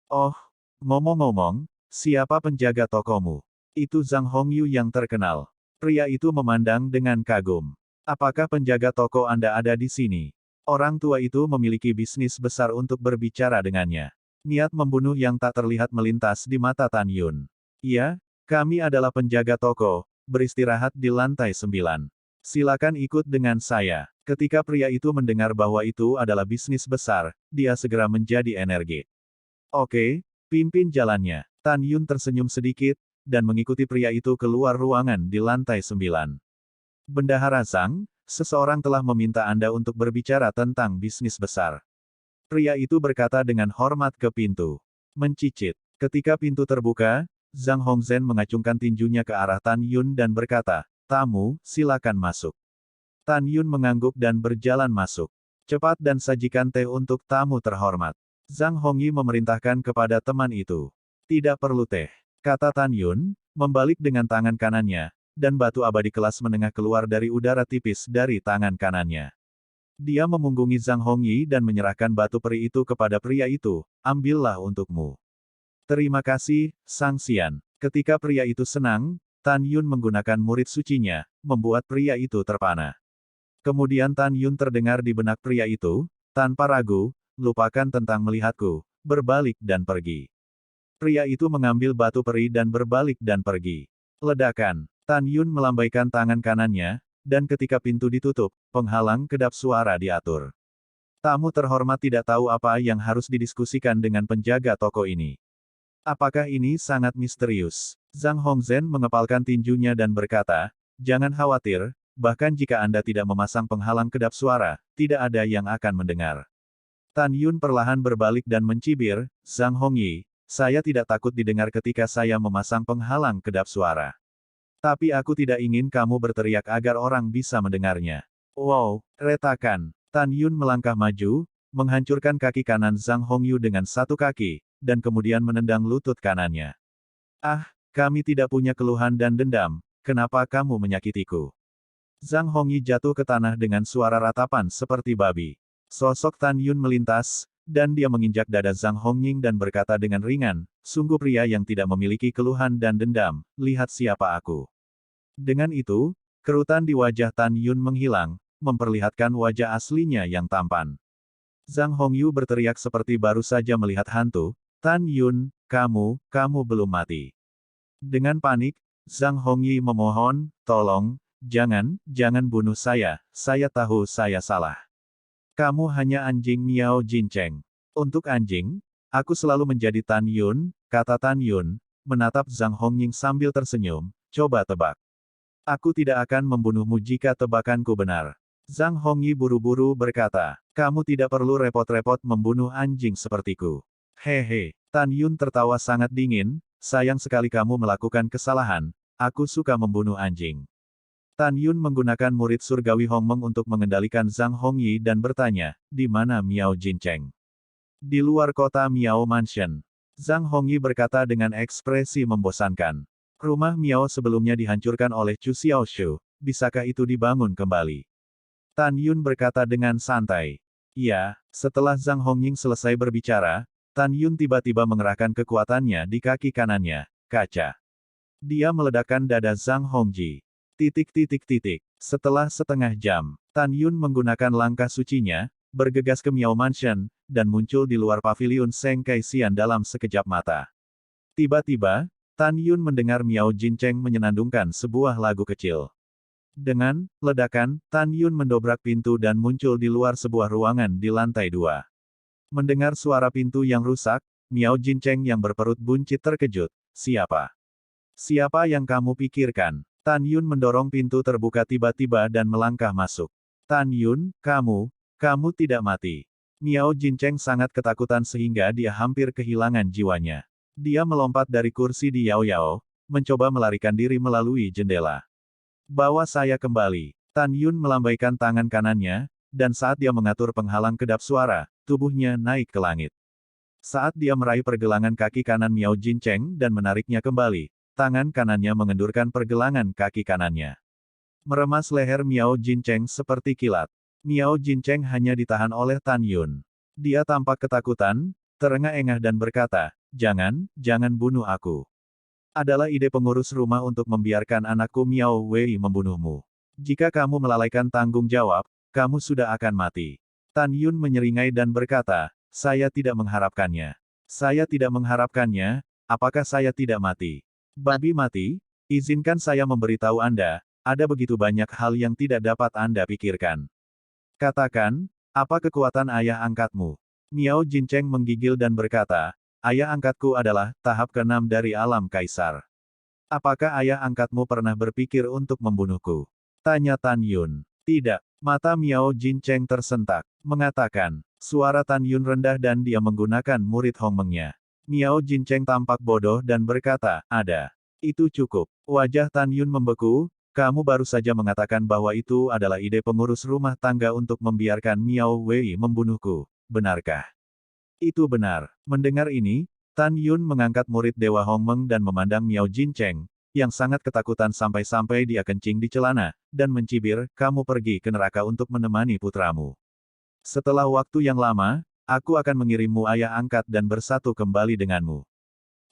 Oh, ngomong-ngomong, siapa penjaga tokomu? Itu Zhang Hongyu yang terkenal. Pria itu memandang dengan kagum. Apakah penjaga toko Anda ada di sini? Orang tua itu memiliki bisnis besar untuk berbicara dengannya. Niat membunuh yang tak terlihat melintas di mata Tan Yun. Iya, kami adalah penjaga toko, beristirahat di lantai 9. Silakan ikut dengan saya. Ketika pria itu mendengar bahwa itu adalah bisnis besar, dia segera menjadi energi. Oke, pimpin jalannya. Tan Yun tersenyum sedikit, dan mengikuti pria itu keluar ruangan di lantai 9. Bendahara Zhang, seseorang telah meminta Anda untuk berbicara tentang bisnis besar. Pria itu berkata dengan hormat ke pintu. Mencicit. Ketika pintu terbuka, Zhang Hongzhen mengacungkan tinjunya ke arah Tan Yun dan berkata, tamu, silakan masuk. Tan Yun mengangguk dan berjalan masuk. Cepat dan sajikan teh untuk tamu terhormat. Zhang Hongyi memerintahkan kepada teman itu. Tidak perlu teh. kata Tan Yun, membalik dengan tangan kanannya, dan batu abadi kelas menengah keluar dari udara tipis dari tangan kanannya. Dia memunggungi Zhang Hongyi dan menyerahkan batu peri itu kepada pria itu, ambillah untukmu. Terima kasih, Sang Xian. Ketika pria itu senang, Tan Yun menggunakan murid sucinya, membuat pria itu terpana. Kemudian Tan Yun terdengar di benak pria itu, tanpa ragu, lupakan tentang melihatku, berbalik dan pergi. Pria itu mengambil batu peri dan berbalik dan pergi. Ledakan. Tan Yun melambaikan tangan kanannya, dan ketika pintu ditutup, penghalang kedap suara diatur. Tamu terhormat tidak tahu apa yang harus didiskusikan dengan penjaga toko ini. Apakah ini sangat misterius? Zhang Hongzhen mengepalkan tinjunya dan berkata, jangan khawatir, bahkan jika Anda tidak memasang penghalang kedap suara, tidak ada yang akan mendengar. Tan Yun perlahan berbalik dan mencibir, Zhang Hongyi, saya tidak takut didengar ketika saya memasang penghalang kedap suara. Tapi aku tidak ingin kamu berteriak agar orang bisa mendengarnya. Wow, retakan. Tan Yun melangkah maju, menghancurkan kaki kanan Zhang Hongyu dengan satu kaki, dan kemudian menendang lutut kanannya. Ah, kami tidak punya keluhan dan dendam, kenapa kamu menyakitiku? Zhang Hongyi jatuh ke tanah dengan suara ratapan seperti babi. Sosok Tan Yun melintas, dan dia menginjak dada Zhang Hongying dan berkata dengan ringan, sungguh pria yang tidak memiliki keluhan dan dendam, lihat siapa aku. Dengan itu, kerutan di wajah Tan Yun menghilang, memperlihatkan wajah aslinya yang tampan. Zhang Hongyu berteriak seperti baru saja melihat hantu, Tan Yun, kamu belum mati. Dengan panik, Zhang Hongyi memohon, tolong, jangan bunuh saya tahu saya salah. Kamu hanya anjing Miao Jincheng. Untuk anjing, aku selalu menjadi Tan Yun, kata Tan Yun, menatap Zhang Hongying sambil tersenyum, coba tebak. Aku tidak akan membunuhmu jika tebakanku benar. Zhang Hongyi buru-buru berkata, kamu tidak perlu repot-repot membunuh anjing sepertiku. Hehe, Tan Yun tertawa sangat dingin, sayang sekali kamu melakukan kesalahan, aku suka membunuh anjing. Tan Yun menggunakan murid surgawi Hongmeng untuk mengendalikan Zhang Hongyi dan bertanya, di mana Miao Jincheng? Di luar kota Miao Mansion. Zhang Hongyi berkata dengan ekspresi membosankan. Rumah Miao sebelumnya dihancurkan oleh Chu Xiaoshu, bisakah itu dibangun kembali? Tan Yun berkata dengan santai. Ya, setelah Zhang Hongying selesai berbicara, Tan Yun tiba-tiba mengerahkan kekuatannya di kaki kanannya, kaca. Dia meledakkan dada Zhang Hongji. Setelah setengah jam, Tan Yun menggunakan langkah sucinya, bergegas ke Miao Mansion, dan muncul di luar paviliun Seng Kaixian dalam sekejap mata. Tiba-tiba, Tan Yun mendengar Miao Jincheng menyenandungkan sebuah lagu kecil. Dengan ledakan, Tan Yun mendobrak pintu dan muncul di luar sebuah ruangan di lantai 2. Mendengar suara pintu yang rusak, Miao Jincheng yang berperut buncit terkejut. Siapa? Siapa yang kamu pikirkan? Tan Yun mendorong pintu terbuka tiba-tiba dan melangkah masuk. Tan Yun, kamu tidak mati. Miao Jincheng sangat ketakutan sehingga dia hampir kehilangan jiwanya. Dia melompat dari kursi di Yao Yao, mencoba melarikan diri melalui jendela. Bawa saya kembali. Tan Yun melambaikan tangan kanannya, dan saat dia mengatur penghalang kedap suara, tubuhnya naik ke langit. Saat dia meraih pergelangan kaki kanan Miao Jincheng dan menariknya kembali, tangan kanannya mengendurkan pergelangan kaki kanannya. Meremas leher Miao Jincheng seperti kilat. Miao Jincheng hanya ditahan oleh Tan Yun. Dia tampak ketakutan, terengah-engah dan berkata, jangan bunuh aku. Adalah ide pengurus rumah untuk membiarkan anakku Miao Wei membunuhmu. Jika kamu melalaikan tanggung jawab, kamu sudah akan mati. Tan Yun menyeringai dan berkata, saya tidak mengharapkannya. Saya tidak mengharapkannya, apakah saya tidak mati? Babi mati? Izinkan saya memberitahu Anda, ada begitu banyak hal yang tidak dapat Anda pikirkan. Katakan, apa kekuatan ayah angkatmu? Miao Jincheng menggigil dan berkata, ayah angkatku adalah tahap ke-6 dari alam kaisar. Apakah ayah angkatmu pernah berpikir untuk membunuhku? Tanya Tan Yun. Tidak. Mata Miao Jincheng tersentak. Mengatakan, suara Tan Yun rendah dan dia menggunakan murid Hongmengnya. Miao Jincheng tampak bodoh dan berkata, ada. Itu cukup. Wajah Tan Yun membeku, kamu baru saja mengatakan bahwa itu adalah ide pengurus rumah tangga untuk membiarkan Miao Wei membunuhku. Benarkah? Itu benar. Mendengar ini, Tan Yun mengangkat murid Dewa Hongmeng dan memandang Miao Jincheng, yang sangat ketakutan sampai-sampai dia kencing di celana, dan mencibir, kamu pergi ke neraka untuk menemani putramu. Setelah waktu yang lama, aku akan mengirimmu ayah angkat dan bersatu kembali denganmu.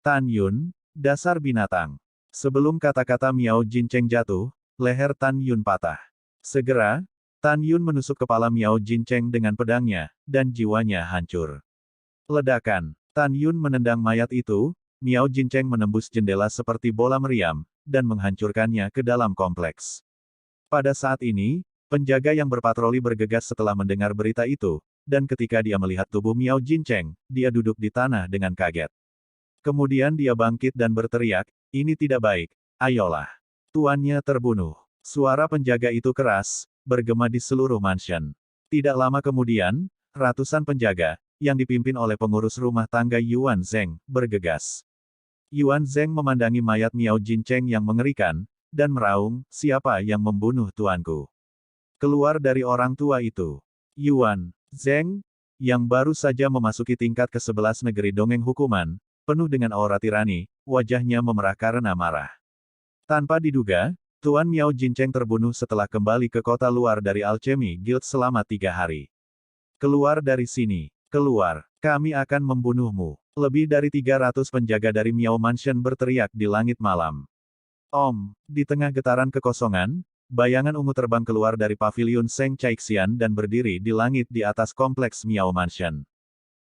Tan Yun, dasar binatang. Sebelum kata-kata Miao Jincheng jatuh, leher Tan Yun patah. Segera, Tan Yun menusuk kepala Miao Jincheng dengan pedangnya, dan jiwanya hancur. Ledakan. Tan Yun menendang mayat itu, Miao Jincheng menembus jendela seperti bola meriam, dan menghancurkannya ke dalam kompleks. Pada saat ini, penjaga yang berpatroli bergegas setelah mendengar berita itu, dan ketika dia melihat tubuh Miao Jincheng, dia duduk di tanah dengan kaget. Kemudian dia bangkit dan berteriak, ini tidak baik, ayolah. Tuannya terbunuh. Suara penjaga itu keras, bergema di seluruh mansion. Tidak lama kemudian, ratusan penjaga, yang dipimpin oleh pengurus rumah tangga Yuan Zheng, bergegas. Yuan Zheng memandangi mayat Miao Jincheng yang mengerikan, dan meraung, siapa yang membunuh tuanku? Keluar dari orang tua itu. Yuan Zheng, yang baru saja memasuki tingkat ke-11 negeri dongeng hukuman, penuh dengan aura tirani, wajahnya memerah karena marah. Tanpa diduga, Tuan Miao Jincheng terbunuh setelah kembali ke kota luar dari Alchemy Guild selama 3 hari. Keluar dari sini. Keluar, kami akan membunuhmu. Lebih dari 300 penjaga dari Miao Mansion berteriak di langit malam. Di tengah getaran kekosongan, bayangan ungu terbang keluar dari paviliun Seng Caixian dan berdiri di langit di atas kompleks Miao Mansion.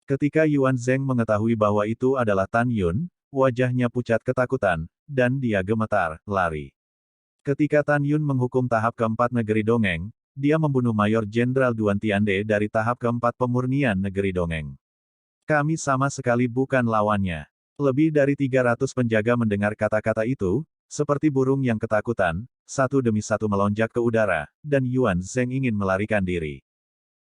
Ketika Yuan Zheng mengetahui bahwa itu adalah Tan Yun, wajahnya pucat ketakutan, dan dia gemetar, lari. Ketika Tan Yun menghukum tahap keempat negeri dongeng, dia membunuh Mayor Jenderal Duan Tiande dari tahap keempat pemurnian negeri dongeng. Kami sama sekali bukan lawannya. Lebih dari 300 penjaga mendengar kata-kata itu, seperti burung yang ketakutan, satu demi satu melonjak ke udara, dan Yuan Zheng ingin melarikan diri.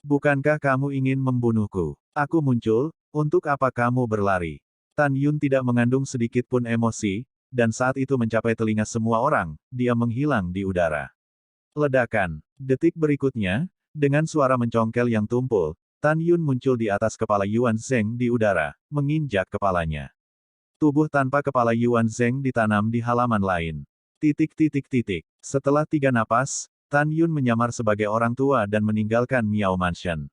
Bukankah kamu ingin membunuhku? Aku muncul, untuk apa kamu berlari? Tan Yun tidak mengandung sedikit pun emosi, dan saat itu mencapai telinga semua orang, dia menghilang di udara. Ledakan. Detik berikutnya, dengan suara mencongkel yang tumpul, Tan Yun muncul di atas kepala Yuan Zheng di udara, menginjak kepalanya. Tubuh tanpa kepala Yuan Zheng ditanam di halaman lain. Setelah 3 napas, Tan Yun menyamar sebagai orang tua dan meninggalkan Miao Mansion.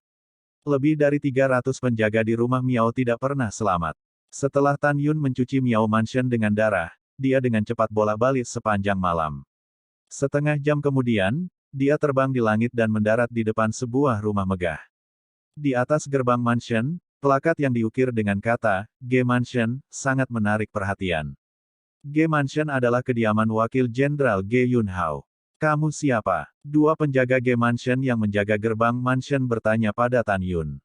Lebih dari 300 penjaga di rumah Miao tidak pernah selamat. Setelah Tan Yun mencuci Miao Mansion dengan darah, dia dengan cepat bolak-balik sepanjang malam. Setengah jam kemudian, dia terbang di langit dan mendarat di depan sebuah rumah megah. Di atas gerbang mansion, plakat yang diukir dengan kata, G Mansion, sangat menarik perhatian. G Mansion adalah kediaman wakil Jenderal Ge Yunhao. Kamu siapa? Dua penjaga G Mansion yang menjaga gerbang mansion bertanya pada Tan Yun.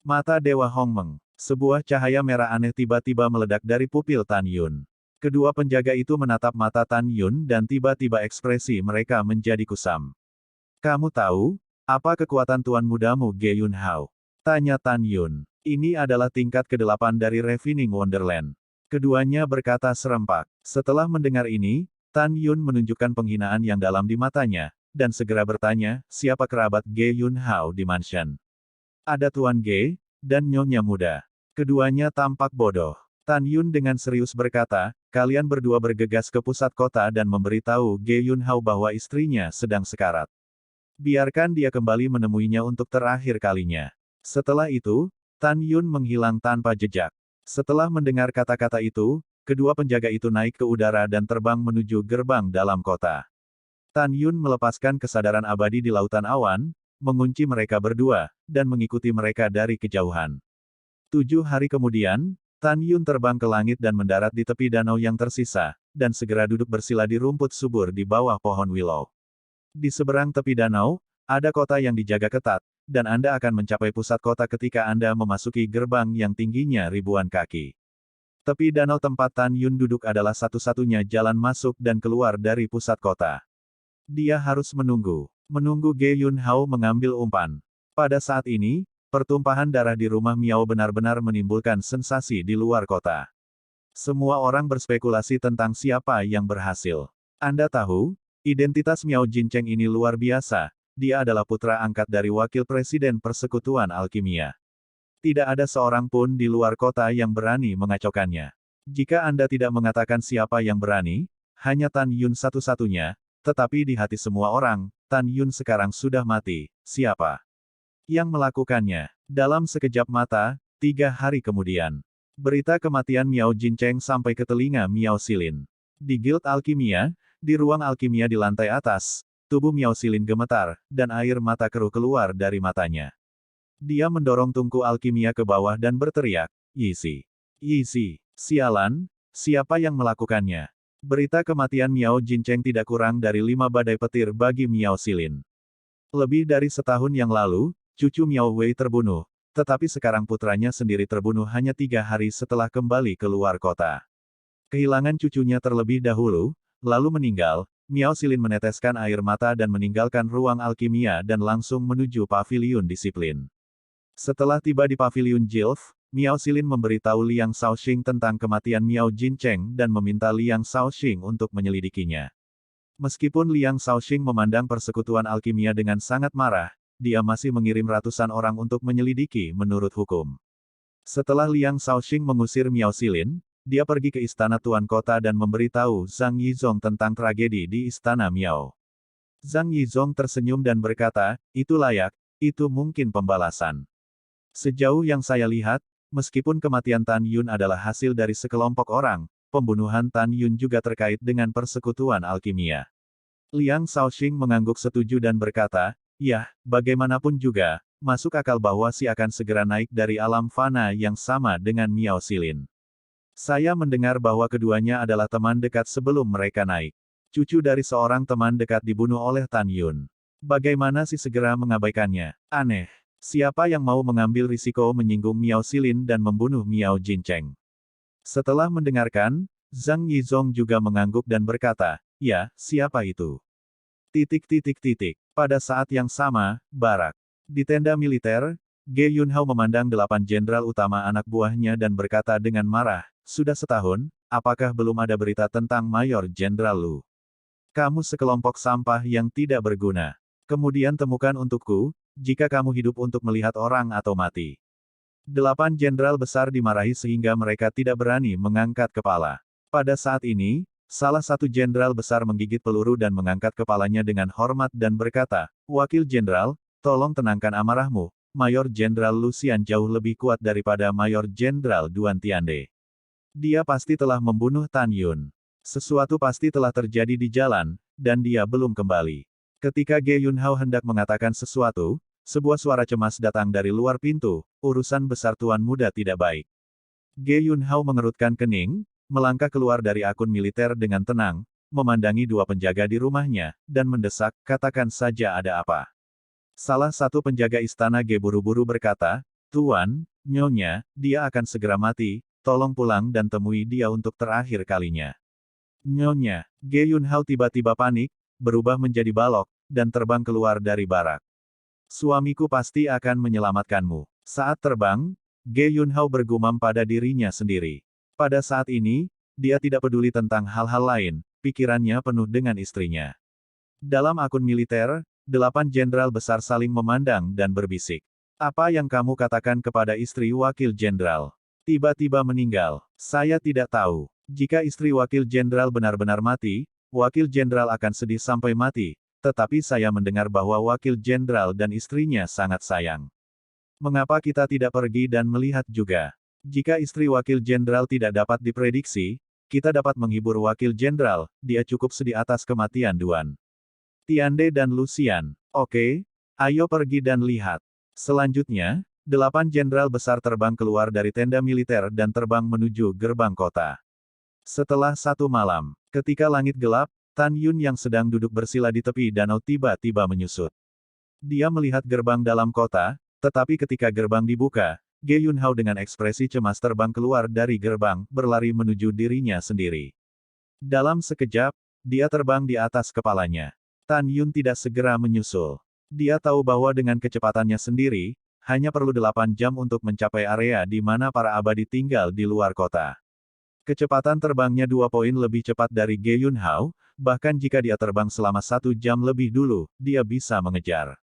Mata Dewa Hongmeng. Sebuah cahaya merah aneh tiba-tiba meledak dari pupil Tan Yun. Kedua penjaga itu menatap mata Tan Yun dan tiba-tiba ekspresi mereka menjadi kusam. Kamu tahu, apa kekuatan tuan mudamu Ge Yunhao? Tanya Tan Yun. Ini adalah tingkat ke-8 dari Refining Wonderland. Keduanya berkata serempak. Setelah mendengar ini, Tan Yun menunjukkan penghinaan yang dalam di matanya, dan segera bertanya, siapa kerabat Ge Yunhao di mansion? Ada Tuan Ge, dan Nyonya muda. Keduanya tampak bodoh. Tan Yun dengan serius berkata, kalian berdua bergegas ke pusat kota dan memberitahu Ge Yunhao bahwa istrinya sedang sekarat. Biarkan dia kembali menemuinya untuk terakhir kalinya. Setelah itu, Tan Yun menghilang tanpa jejak. Setelah mendengar kata-kata itu, kedua penjaga itu naik ke udara dan terbang menuju gerbang dalam kota. Tan Yun melepaskan kesadaran abadi di lautan awan, mengunci mereka berdua, dan mengikuti mereka dari kejauhan. 7 hari kemudian, Tan Yun terbang ke langit dan mendarat di tepi danau yang tersisa, dan segera duduk bersila di rumput subur di bawah pohon willow. Di seberang tepi danau, ada kota yang dijaga ketat, dan Anda akan mencapai pusat kota ketika Anda memasuki gerbang yang tingginya ribuan kaki. Tepi danau tempat Tan Yun duduk adalah satu-satunya jalan masuk dan keluar dari pusat kota. Dia harus menunggu Ge Yunhao mengambil umpan. Pada saat ini, pertumpahan darah di rumah Miao benar-benar menimbulkan sensasi di luar kota. Semua orang berspekulasi tentang siapa yang berhasil. Anda tahu, identitas Miao Jincheng ini luar biasa, dia adalah putra angkat dari wakil presiden persekutuan alkimia. Tidak ada seorang pun di luar kota yang berani mengacaukannya. Jika Anda tidak mengatakan siapa yang berani, hanya Tan Yun satu-satunya, tetapi di hati semua orang, Tan Yun sekarang sudah mati. Siapa yang melakukannya? Dalam sekejap mata, 3 hari kemudian, berita kematian Miao Jincheng sampai ke telinga Miao Silin. Di Guild Alkimia, di ruang alkimia di lantai atas, tubuh Miao Silin gemetar, dan air mata keruh keluar dari matanya. Dia mendorong tungku alkimia ke bawah dan berteriak, "Yisi! Yisi! Sialan, siapa yang melakukannya?" Berita kematian Miao Jincheng tidak kurang dari 5 badai petir bagi Miao Silin. Lebih dari setahun yang lalu, cucu Miao Wei terbunuh, tetapi sekarang putranya sendiri terbunuh hanya 3 hari setelah kembali ke luar kota. Kehilangan cucunya terlebih dahulu, lalu meninggal, Miao Silin meneteskan air mata dan meninggalkan ruang alkimia dan langsung menuju paviliun disiplin. Setelah tiba di paviliun Jilf, Miao Silin memberitahu Liang Shaoxing tentang kematian Miao Jincheng dan meminta Liang Shaoxing untuk menyelidikinya. Meskipun Liang Shaoxing memandang persekutuan alkimia dengan sangat marah, dia masih mengirim ratusan orang untuk menyelidiki menurut hukum. Setelah Liang Shaoxing mengusir Miao Silin, dia pergi ke istana Tuan Kota dan memberitahu Zhang Yizong tentang tragedi di istana Miao. Zhang Yizong tersenyum dan berkata, "Itu layak, itu mungkin pembalasan. Sejauh yang saya lihat, meskipun kematian Tan Yun adalah hasil dari sekelompok orang, pembunuhan Tan Yun juga terkait dengan persekutuan alkimia." Liang Shaoxing mengangguk setuju dan berkata, "Yah, bagaimanapun juga, masuk akal bahwa si akan segera naik dari alam fana yang sama dengan Miao Silin. Saya mendengar bahwa keduanya adalah teman dekat sebelum mereka naik. Cucu dari seorang teman dekat dibunuh oleh Tan Yun. Bagaimana si segera mengabaikannya? Aneh. Siapa yang mau mengambil risiko menyinggung Miao Silin dan membunuh Miao Jincheng?" Setelah mendengarkan, Zhang Yizong juga mengangguk dan berkata, "Ya, siapa itu?" Pada saat yang sama, barak. Di tenda militer, Ge Yunhao memandang 8 jenderal utama anak buahnya dan berkata dengan marah, "Sudah setahun, apakah belum ada berita tentang Mayor Jenderal Lu? Kamu sekelompok sampah yang tidak berguna. Kemudian temukan untukku, jika kamu hidup untuk melihat orang atau mati." 8 jenderal besar dimarahi sehingga mereka tidak berani mengangkat kepala. Pada saat ini, salah satu jenderal besar menggigit peluru dan mengangkat kepalanya dengan hormat dan berkata, "Wakil Jenderal, tolong tenangkan amarahmu. Mayor Jenderal Lucian jauh lebih kuat daripada Mayor Jenderal Duan Tiande. Dia pasti telah membunuh Tan Yun. Sesuatu pasti telah terjadi di jalan, dan dia belum kembali." Ketika Ge Yunhao hendak mengatakan sesuatu, sebuah suara cemas datang dari luar pintu, "Urusan besar Tuan Muda tidak baik." Ge Yunhao mengerutkan kening, melangkah keluar dari akun militer dengan tenang, memandangi 2 penjaga di rumahnya, dan mendesak, "Katakan saja ada apa." Salah satu penjaga istana Ge buru-buru berkata, "Tuan, Nyonya, dia akan segera mati, tolong pulang dan temui dia untuk terakhir kalinya." "Nyonya." Ge Yunhao tiba-tiba panik, berubah menjadi balok, dan terbang keluar dari barak. "Suamiku pasti akan menyelamatkanmu." Saat terbang, Ge Yunhao bergumam pada dirinya sendiri. Pada saat ini, dia tidak peduli tentang hal-hal lain, pikirannya penuh dengan istrinya. Dalam akun militer, 8 jenderal besar saling memandang dan berbisik. "Apa yang kamu katakan kepada istri wakil jenderal? Tiba-tiba meninggal. Saya tidak tahu. Jika istri wakil jenderal benar-benar mati, wakil jenderal akan sedih sampai mati, tetapi saya mendengar bahwa wakil jenderal dan istrinya sangat sayang. Mengapa kita tidak pergi dan melihat juga? Jika istri wakil jenderal tidak dapat diprediksi, kita dapat menghibur wakil jenderal, dia cukup sedih atas kematian Duan Tiande dan Lucian. Oke, ayo pergi dan lihat." Selanjutnya, 8 jenderal besar terbang keluar dari tenda militer dan terbang menuju gerbang kota. Setelah 1 malam, ketika langit gelap, Tan Yun yang sedang duduk bersila di tepi danau tiba-tiba menyusut. Dia melihat gerbang dalam kota, tetapi ketika gerbang dibuka, Ge Yunhao dengan ekspresi cemas terbang keluar dari gerbang, berlari menuju dirinya sendiri. Dalam sekejap, dia terbang di atas kepalanya. Tan Yun tidak segera menyusul. Dia tahu bahwa dengan kecepatannya sendiri, hanya perlu 8 jam untuk mencapai area di mana para abadi tinggal di luar kota. Kecepatan terbangnya 2 poin lebih cepat dari Ge Yunhao, bahkan jika dia terbang selama 1 jam lebih dulu, dia bisa mengejar.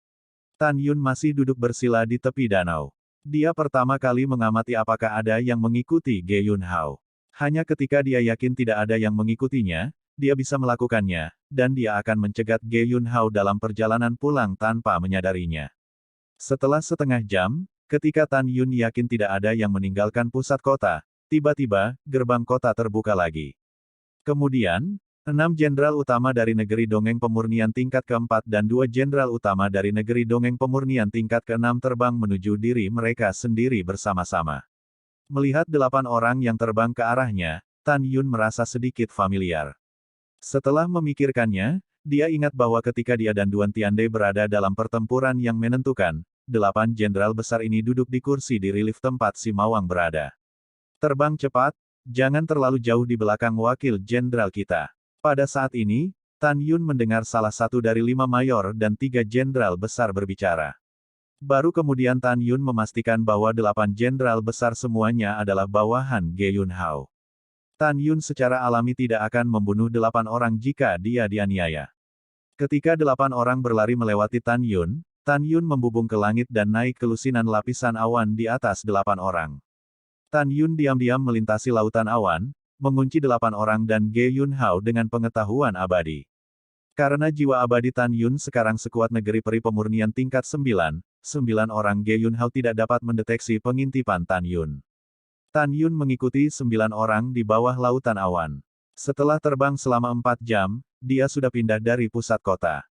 Tan Yun masih duduk bersila di tepi danau. Dia pertama kali mengamati apakah ada yang mengikuti Ge Yunhao. Hanya ketika dia yakin tidak ada yang mengikutinya, dia bisa melakukannya, dan dia akan mencegat Ge Yunhao dalam perjalanan pulang tanpa menyadarinya. Setelah setengah jam, ketika Tan Yun yakin tidak ada yang meninggalkan pusat kota, tiba-tiba, gerbang kota terbuka lagi. Kemudian, 6 jenderal utama dari negeri dongeng pemurnian tingkat keempat dan 2 jenderal utama dari negeri dongeng pemurnian tingkat keenam terbang menuju diri mereka sendiri bersama-sama. Melihat 8 orang yang terbang ke arahnya, Tan Yun merasa sedikit familiar. Setelah memikirkannya, dia ingat bahwa ketika dia dan Duan Tiande berada dalam pertempuran yang menentukan, 8 jenderal besar ini duduk di kursi di relief tempat si Mawang berada. Terbang cepat, jangan terlalu jauh di belakang wakil jenderal kita. Pada saat ini, Tan Yun mendengar salah satu dari 5 mayor dan 3 jenderal besar berbicara. Baru kemudian Tan Yun memastikan bahwa 8 jenderal besar semuanya adalah bawahan Ge Yunhao. Tan Yun secara alami tidak akan membunuh 8 orang jika dia dianiaya. Ketika 8 orang berlari melewati Tan Yun membubung ke langit dan naik ke lusinan lapisan awan di atas 8 orang. Tan Yun diam-diam melintasi lautan awan, mengunci 8 orang dan Ge Yunhao dengan pengetahuan abadi. Karena jiwa abadi Tan Yun sekarang sekuat negeri peri pemurnian tingkat 9 orang Ge Yunhao tidak dapat mendeteksi pengintipan Tan Yun. Tan Yun mengikuti 9 orang di bawah lautan awan. Setelah terbang selama 4 jam, dia sudah pindah dari pusat kota.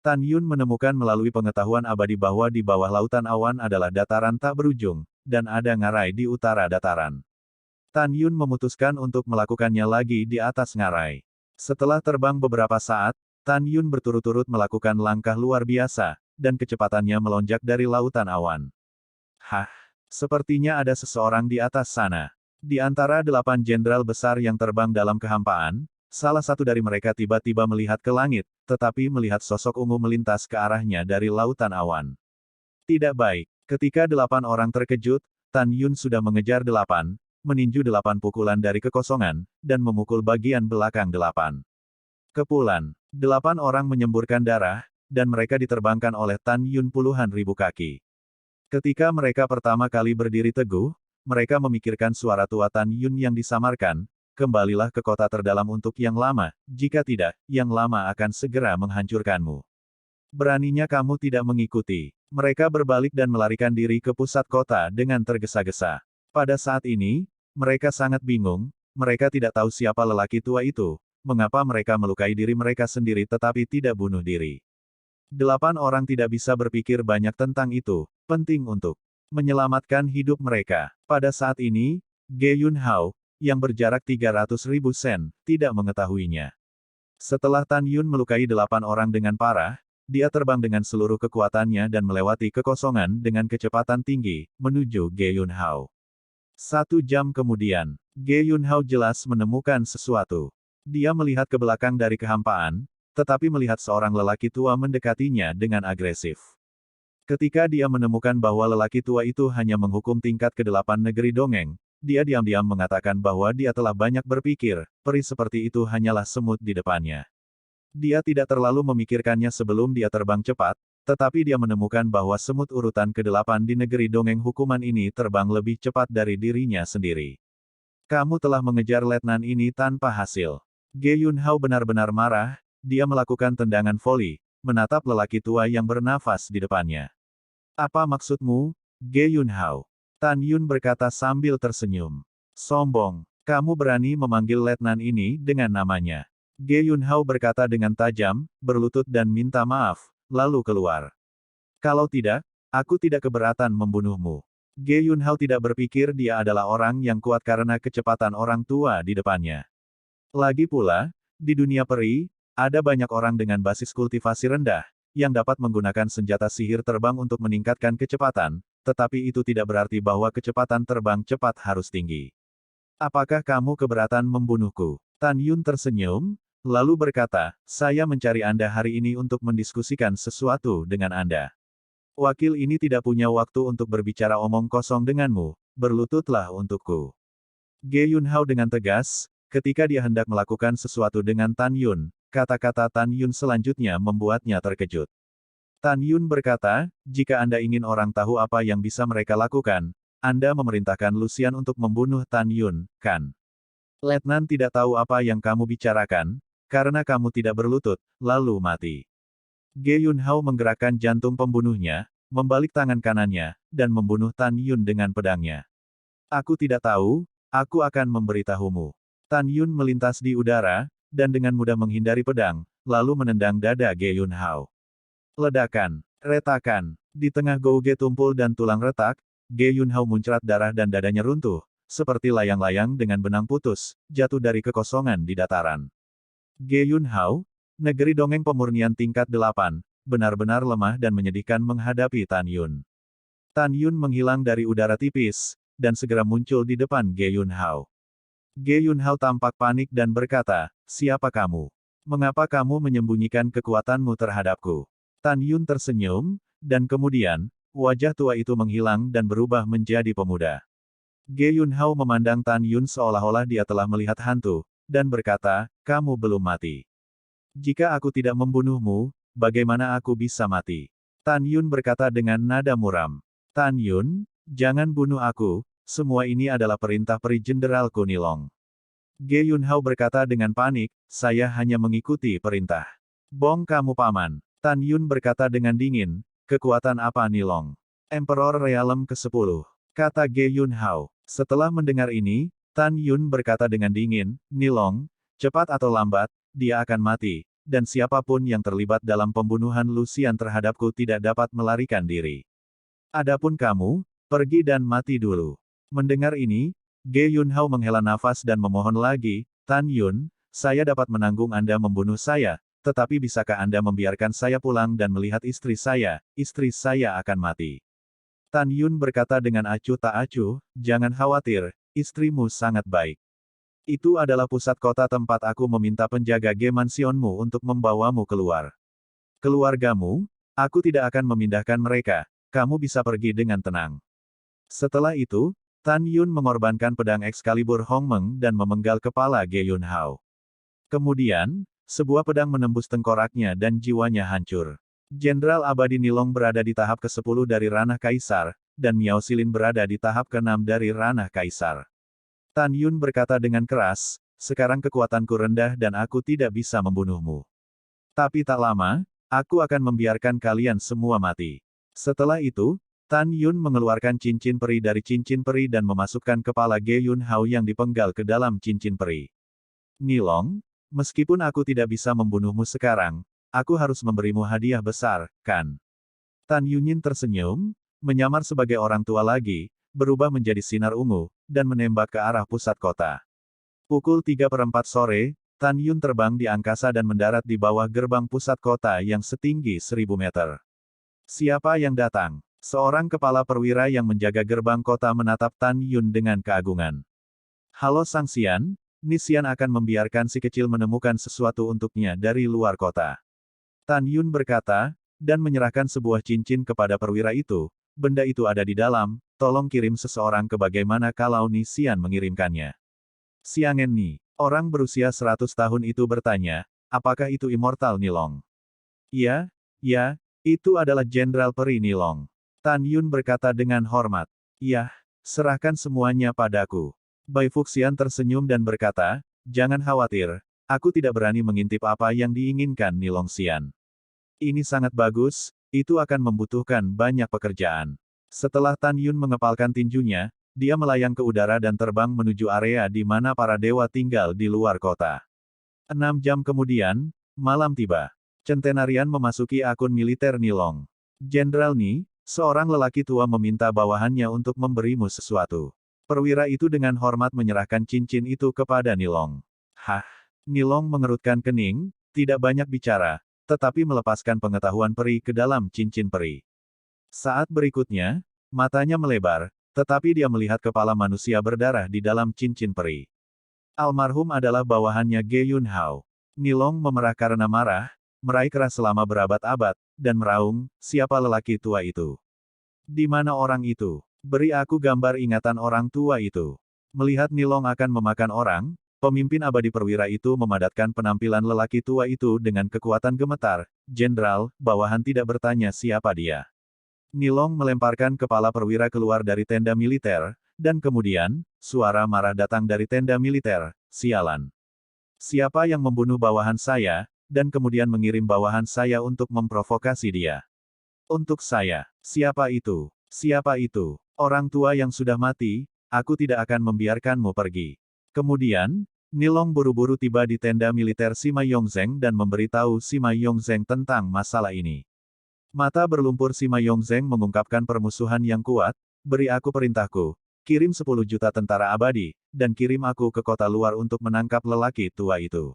Tan Yun menemukan melalui pengetahuan abadi bahwa di bawah lautan awan adalah dataran tak berujung, dan ada ngarai di utara dataran. Tan Yun memutuskan untuk melakukannya lagi di atas ngarai. Setelah terbang beberapa saat, Tan Yun berturut-turut melakukan langkah luar biasa, dan kecepatannya melonjak dari lautan awan. Hah! Sepertinya ada seseorang di atas sana. Di antara 8 jenderal besar yang terbang dalam kehampaan, salah satu dari mereka tiba-tiba melihat ke langit, tetapi melihat sosok ungu melintas ke arahnya dari lautan awan. Tidak baik. Ketika 8 orang terkejut, Tan Yun sudah mengejar 8, meninju 8 pukulan dari kekosongan, dan memukul bagian belakang 8. Kepulan. 8 orang menyemburkan darah, dan mereka diterbangkan oleh Tan Yun puluhan ribu kaki. Ketika mereka pertama kali berdiri teguh, mereka memikirkan suara tua Tan Yun yang disamarkan, kembalilah ke kota terdalam untuk yang lama, jika tidak, yang lama akan segera menghancurkanmu. Beraninya kamu tidak mengikuti. Mereka berbalik dan melarikan diri ke pusat kota dengan tergesa-gesa. Pada saat ini, mereka sangat bingung, mereka tidak tahu siapa lelaki tua itu, mengapa mereka melukai diri mereka sendiri tetapi tidak bunuh diri. 8 orang tidak bisa berpikir banyak tentang itu, penting untuk menyelamatkan hidup mereka. Pada saat ini, Ge Yunhao, yang berjarak 300.000 sen, tidak mengetahuinya. Setelah Tan Yun melukai 8 orang dengan parah, dia terbang dengan seluruh kekuatannya dan melewati kekosongan dengan kecepatan tinggi, menuju Ge Yunhao. 1 jam kemudian, Ge Yunhao jelas menemukan sesuatu. Dia melihat ke belakang dari kehampaan, tetapi melihat seorang lelaki tua mendekatinya dengan agresif. Ketika dia menemukan bahwa lelaki tua itu hanya menghukum tingkat ke-8 negeri dongeng, dia diam-diam mengatakan bahwa dia telah banyak berpikir, peri seperti itu hanyalah semut di depannya. Dia tidak terlalu memikirkannya sebelum dia terbang cepat, tetapi dia menemukan bahwa semut urutan ke-8 di negeri dongeng hukuman ini terbang lebih cepat dari dirinya sendiri. Kamu telah mengejar letnan ini tanpa hasil. Ge Yunhao benar-benar marah, dia melakukan tendangan voli, menatap lelaki tua yang bernafas di depannya. Apa maksudmu, Ge Yunhao? Tan Yun berkata sambil tersenyum. Sombong, kamu berani memanggil letnan ini dengan namanya. Ge Yunhao berkata dengan tajam, berlutut dan minta maaf, lalu keluar. Kalau tidak, aku tidak keberatan membunuhmu. Ge Yunhao tidak berpikir dia adalah orang yang kuat karena kecepatan orang tua di depannya. Lagi pula, di dunia peri, ada banyak orang dengan basis kultivasi rendah, yang dapat menggunakan senjata sihir terbang untuk meningkatkan kecepatan, tetapi itu tidak berarti bahwa kecepatan terbang cepat harus tinggi. Apakah kamu keberatan membunuhku? Tan Yun tersenyum, lalu berkata, saya mencari Anda hari ini untuk mendiskusikan sesuatu dengan Anda. Wakil ini tidak punya waktu untuk berbicara omong kosong denganmu, berlututlah untukku. Ge Yunhao dengan tegas, ketika dia hendak melakukan sesuatu dengan Tan Yun, kata-kata Tan Yun selanjutnya membuatnya terkejut. Tan Yun berkata, jika Anda ingin orang tahu apa yang bisa mereka lakukan, Anda memerintahkan Lucian untuk membunuh Tan Yun, kan? Letnan tidak tahu apa yang kamu bicarakan, karena kamu tidak berlutut, lalu mati. Ge Yunhao menggerakkan jantung pembunuhnya, membalik tangan kanannya, dan membunuh Tan Yun dengan pedangnya. Aku tidak tahu, aku akan memberitahumu. Tan Yun melintas di udara, dan dengan mudah menghindari pedang, lalu menendang dada Ge Yunhao. Ledakan, retakan, di tengah gouge tumpul dan tulang retak, Ge Yunhao muncrat darah dan dadanya runtuh, seperti layang-layang dengan benang putus, jatuh dari kekosongan di dataran. Ge Yunhao, negeri dongeng pemurnian tingkat 8, benar-benar lemah dan menyedihkan menghadapi Tan Yun. Tan Yun menghilang dari udara tipis, dan segera muncul di depan Ge Yunhao. Ge Yunhao tampak panik dan berkata, siapa kamu? Mengapa kamu menyembunyikan kekuatanmu terhadapku? Tan Yun tersenyum, dan kemudian, wajah tua itu menghilang dan berubah menjadi pemuda. Ge Yunhao memandang Tan Yun seolah-olah dia telah melihat hantu, dan berkata, kamu belum mati. Jika aku tidak membunuhmu, bagaimana aku bisa mati? Tan Yun berkata dengan nada muram. Tan Yun, jangan bunuh aku, semua ini adalah perintah Peri Jenderal Kunilong. Ge Yunhao berkata dengan panik, saya hanya mengikuti perintah. Bong kamu paman. Tan Yun berkata dengan dingin, kekuatan apa Nilong? Emperor Realem ke-10. Kata Ge Yunhao. Setelah mendengar ini, Tan Yun berkata dengan dingin, Nilong, cepat atau lambat, dia akan mati, dan siapapun yang terlibat dalam pembunuhan Lucian terhadapku tidak dapat melarikan diri. Adapun kamu, pergi dan mati dulu. Mendengar ini, Ge Yunhao menghela nafas dan memohon lagi, Tan Yun, saya dapat menanggung Anda membunuh saya, tetapi bisakah Anda membiarkan saya pulang dan melihat istri saya akan mati. Tan Yun berkata dengan acuh tak acuh, jangan khawatir, istrimu sangat baik. Itu adalah pusat kota tempat aku meminta penjaga Ge Mansionmu untuk membawamu keluar. Keluargamu, aku tidak akan memindahkan mereka, kamu bisa pergi dengan tenang. Setelah itu, Tan Yun mengorbankan pedang Excalibur Hongmeng dan memenggal kepala Ge Yunhao. Kemudian, sebuah pedang menembus tengkoraknya dan jiwanya hancur. Jenderal Abadi Nilong berada di tahap ke-10 dari ranah Kaisar, dan Miao Silin berada di tahap ke-6 dari ranah Kaisar. Tan Yun berkata dengan keras, sekarang kekuatanku rendah dan aku tidak bisa membunuhmu. Tapi tak lama, aku akan membiarkan kalian semua mati. Setelah itu, Tan Yun mengeluarkan cincin peri dari cincin peri dan memasukkan kepala Ge Yunhao yang dipenggal ke dalam cincin peri. Nilong, meskipun aku tidak bisa membunuhmu sekarang, aku harus memberimu hadiah besar, kan? Tan Yunyin tersenyum, menyamar sebagai orang tua lagi, berubah menjadi sinar ungu, dan menembak ke arah pusat kota. Pukul 3/4 sore, Tan Yun terbang di angkasa dan mendarat di bawah gerbang pusat kota yang setinggi 1000 meter. Siapa yang datang? Seorang kepala perwira yang menjaga gerbang kota menatap Tan Yun dengan keagungan. Halo Sang Xian, Ni Xian akan membiarkan si kecil menemukan sesuatu untuknya dari luar kota. Tan Yun berkata, dan menyerahkan sebuah cincin kepada perwira itu, benda itu ada di dalam, tolong kirim seseorang ke bagaimana kalau Ni Xian mengirimkannya. Xiangen Ni, orang berusia 100 tahun itu bertanya, apakah itu Immortal Nilong? Ya, itu adalah Jenderal Peri Nilong. Tan Yun berkata dengan hormat. Ya, serahkan semuanya padaku. Bai Fuxian tersenyum dan berkata, jangan khawatir, aku tidak berani mengintip apa yang diinginkan Nilong Xian. Ini sangat bagus, itu akan membutuhkan banyak pekerjaan. Setelah Tan Yun mengepalkan tinjunya, dia melayang ke udara dan terbang menuju area di mana para dewa tinggal di luar kota. 6 jam kemudian, malam tiba. Centenarian memasuki akun militer Nilong. Jenderal Ni, seorang lelaki tua meminta bawahannya untuk memberimu sesuatu. Perwira itu dengan hormat menyerahkan cincin itu kepada Nilong. Hah? Nilong mengerutkan kening, tidak banyak bicara, tetapi melepaskan pengetahuan peri ke dalam cincin peri. Saat berikutnya, matanya melebar, tetapi dia melihat kepala manusia berdarah di dalam cincin peri. Almarhum adalah bawahannya Ge Yunhao. Nilong memerah karena marah, meraih keras selama berabad-abad, dan meraung, siapa lelaki tua itu? Di mana orang itu? Beri aku gambar ingatan orang tua itu. Melihat Nilong akan memakan orang, Pemimpin abadi perwira itu memadatkan penampilan lelaki tua itu dengan kekuatan gemetar. Jenderal, bawahan tidak bertanya siapa dia. Nilong melemparkan kepala perwira keluar dari tenda militer, dan kemudian, suara marah datang dari tenda militer. Sialan. Siapa yang membunuh bawahan saya, dan kemudian mengirim bawahan saya untuk memprovokasi dia? Untuk saya. Siapa itu? Siapa itu? Orang tua yang sudah mati, aku tidak akan membiarkanmu pergi. Kemudian, Nilong buru-buru tiba di tenda militer Sima Yongzheng dan memberitahu Sima Yongzheng tentang masalah ini. Mata berlumpur Sima Yongzheng mengungkapkan permusuhan yang kuat, beri aku perintahku, kirim 10 juta tentara abadi, dan kirim aku ke kota luar untuk menangkap lelaki tua itu.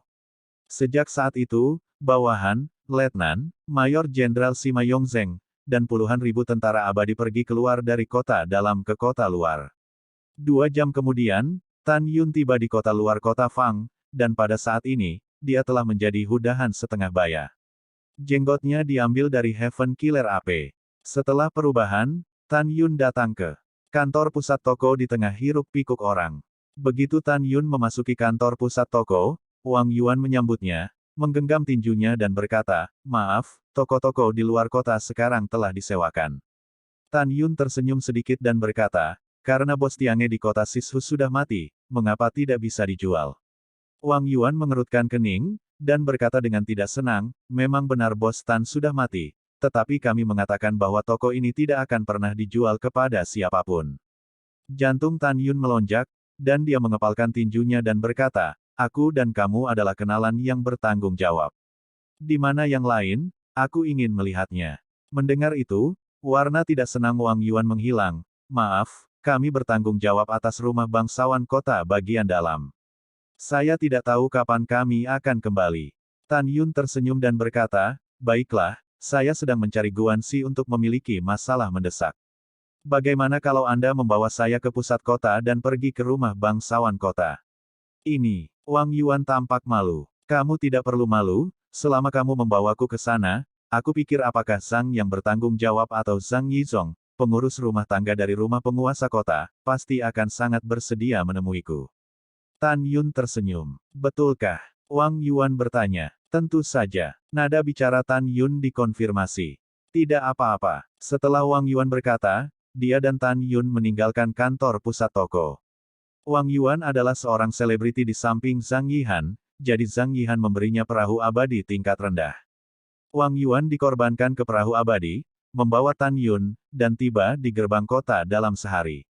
Sejak saat itu, bawahan, Letnan, Mayor Jenderal Sima Yongzheng, dan puluhan ribu tentara abadi pergi keluar dari kota dalam ke kota luar. 2 jam kemudian, Tan Yun tiba di kota luar kota Fang, dan pada saat ini, dia telah menjadi hudahan setengah baya. Jenggotnya diambil dari Heaven Killer AP. Setelah perubahan, Tan Yun datang ke kantor pusat toko di tengah hiruk-pikuk orang. Begitu Tan Yun memasuki kantor pusat toko, Wang Yuan menyambutnya, menggenggam tinjunya dan berkata, "Maaf, toko-toko di luar kota sekarang telah disewakan." Tan Yun tersenyum sedikit dan berkata, "Karena bos Tiange di kota Sishu sudah mati, mengapa tidak bisa dijual?" Wang Yuan mengerutkan kening, dan berkata dengan tidak senang, "Memang benar bos Tan sudah mati, tetapi kami mengatakan bahwa toko ini tidak akan pernah dijual kepada siapapun." Jantung Tan Yun melonjak, dan dia mengepalkan tinjunya dan berkata, "Aku dan kamu adalah kenalan yang bertanggung jawab. Di mana yang lain? Aku ingin melihatnya." Mendengar itu, warna tidak senang Wang Yuan menghilang. "Maaf, kami bertanggung jawab atas rumah bangsawan kota bagian dalam. Saya tidak tahu kapan kami akan kembali." Tan Yun tersenyum dan berkata, "Baiklah, saya sedang mencari Guanxi untuk memiliki masalah mendesak. Bagaimana kalau Anda membawa saya ke pusat kota dan pergi ke rumah bangsawan kota?" Ini, Wang Yuan tampak malu. "Kamu tidak perlu malu, selama kamu membawaku ke sana, aku pikir apakah Zhang yang bertanggung jawab atau Zhang Yizong, pengurus rumah tangga dari rumah penguasa kota, pasti akan sangat bersedia menemuiku." Tan Yun tersenyum. "Betulkah?" Wang Yuan bertanya. "Tentu saja." Nada bicara Tan Yun dikonfirmasi. "Tidak apa-apa." Setelah Wang Yuan berkata, dia dan Tan Yun meninggalkan kantor pusat toko. Wang Yuan adalah seorang selebriti di samping Zhang Yihan, jadi Zhang Yihan memberinya perahu abadi tingkat rendah. Wang Yuan dikorbankan ke perahu abadi, membawa Tan Yun, dan tiba di gerbang kota dalam sehari.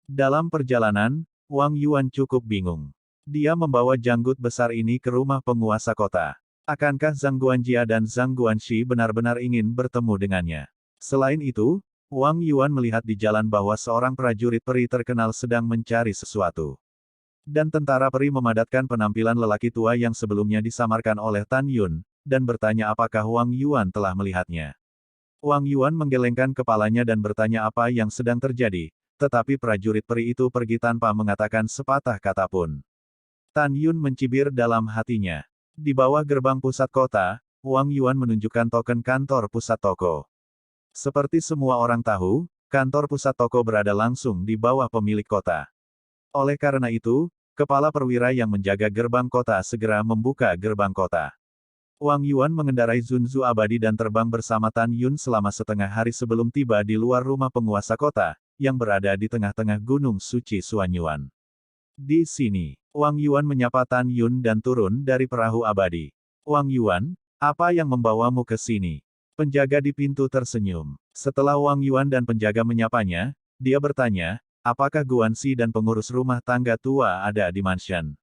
Dalam perjalanan, Wang Yuan cukup bingung. Dia membawa janggut besar ini ke rumah penguasa kota. Akankah Zhang Guanjia dan Zhang Guanxi benar-benar ingin bertemu dengannya? Selain itu, Wang Yuan melihat di jalan bahwa seorang prajurit peri terkenal sedang mencari sesuatu. Dan tentara peri memadatkan penampilan lelaki tua yang sebelumnya disamarkan oleh Tan Yun, dan bertanya apakah Wang Yuan telah melihatnya. Wang Yuan menggelengkan kepalanya dan bertanya apa yang sedang terjadi, tetapi prajurit peri itu pergi tanpa mengatakan sepatah kata pun. Tan Yun mencibir dalam hatinya. Di bawah gerbang pusat kota, Wang Yuan menunjukkan token kantor pusat toko. Seperti semua orang tahu, kantor pusat toko berada langsung di bawah pemilik kota. Oleh karena itu, kepala perwira yang menjaga gerbang kota segera membuka gerbang kota. Wang Yuan mengendarai Zunzu abadi dan terbang bersama Tan Yun selama setengah hari sebelum tiba di luar rumah penguasa kota, yang berada di tengah-tengah gunung suci Suanyuan. Di sini, Wang Yuan menyapa Tan Yun dan turun dari perahu abadi. "Wang Yuan, apa yang membawamu ke sini?" Penjaga di pintu tersenyum. Setelah Wang Yuan dan penjaga menyapanya, dia bertanya, "Apakah Guanxi dan pengurus rumah tangga tua ada di mansion?"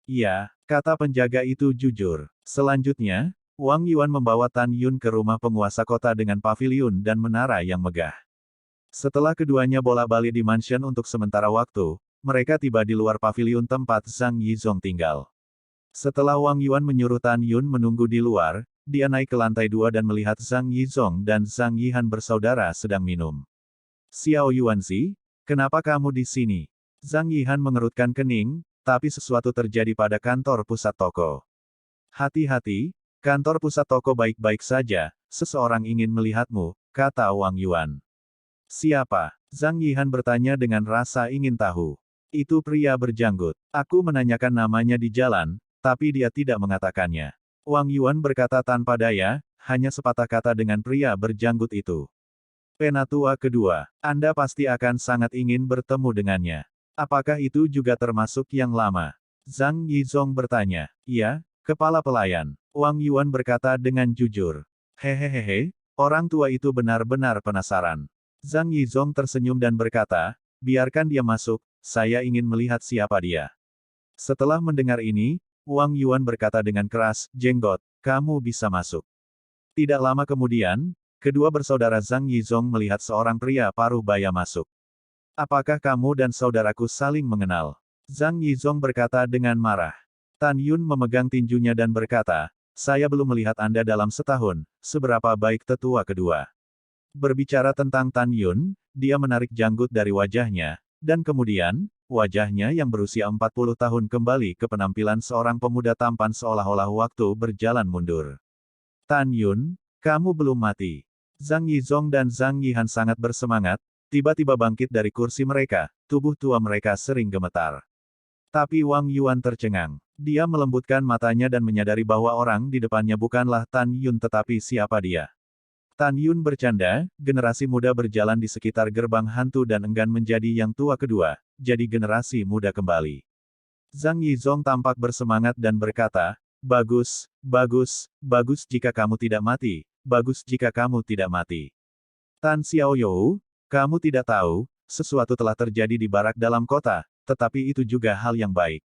"Iya," kata penjaga itu jujur. Selanjutnya, Wang Yuan membawa Tan Yun ke rumah penguasa kota dengan paviliun dan menara yang megah. Setelah keduanya bolak-balik di mansion untuk sementara waktu, mereka tiba di luar paviliun tempat Zhang Yizong tinggal. Setelah Wang Yuan menyuruh Tan Yun menunggu di luar, dia naik ke lantai 2 dan melihat Zhang Yizong dan Zhang Yihan bersaudara sedang minum. "Xiao Yuanzi, kenapa kamu di sini?" Zhang Yihan mengerutkan kening, tapi sesuatu terjadi pada kantor pusat toko. "Hati-hati, kantor pusat toko baik-baik saja, seseorang ingin melihatmu," kata Wang Yuan. "Siapa?" Zhang Yihan bertanya dengan rasa ingin tahu. Itu pria berjanggut. Aku menanyakan namanya di jalan, tapi dia tidak mengatakannya. Wang Yuan berkata tanpa daya, hanya sepatah kata dengan pria berjanggut itu. Penatua kedua, Anda pasti akan sangat ingin bertemu dengannya. Apakah itu juga termasuk yang lama? Zhang Yizong bertanya. Iya, kepala pelayan. Wang Yuan berkata dengan jujur. Hehehehe, orang tua itu benar-benar penasaran. Zhang Yizong tersenyum dan berkata, biarkan dia masuk, saya ingin melihat siapa dia. Setelah mendengar ini, Wang Yuan berkata dengan keras, jenggot, kamu bisa masuk. Tidak lama kemudian, kedua bersaudara Zhang Yizong melihat seorang pria paruh baya masuk. Apakah kamu dan saudaraku saling mengenal? Zhang Yizong berkata dengan marah. Tan Yun memegang tinjunya dan berkata, saya belum melihat Anda dalam setahun, seberapa baik tetua kedua. Berbicara tentang Tan Yun, dia menarik janggut dari wajahnya, dan kemudian, wajahnya yang berusia 40 tahun kembali ke penampilan seorang pemuda tampan seolah-olah waktu berjalan mundur. Tan Yun, kamu belum mati. Zhang Yizong dan Zhang Yihan sangat bersemangat, tiba-tiba bangkit dari kursi mereka, tubuh tua mereka sering gemetar. Tapi Wang Yuan tercengang. Dia melembutkan matanya dan menyadari bahwa orang di depannya bukanlah Tan Yun tetapi siapa dia. Tan Yun bercanda, generasi muda berjalan di sekitar gerbang hantu dan enggan menjadi yang tua kedua, jadi generasi muda kembali. Zhang Yizong tampak bersemangat dan berkata, bagus, bagus, bagus jika kamu tidak mati, bagus jika kamu tidak mati. Tan Xiaoyou, kamu tidak tahu, sesuatu telah terjadi di barak dalam kota, tetapi itu juga hal yang baik.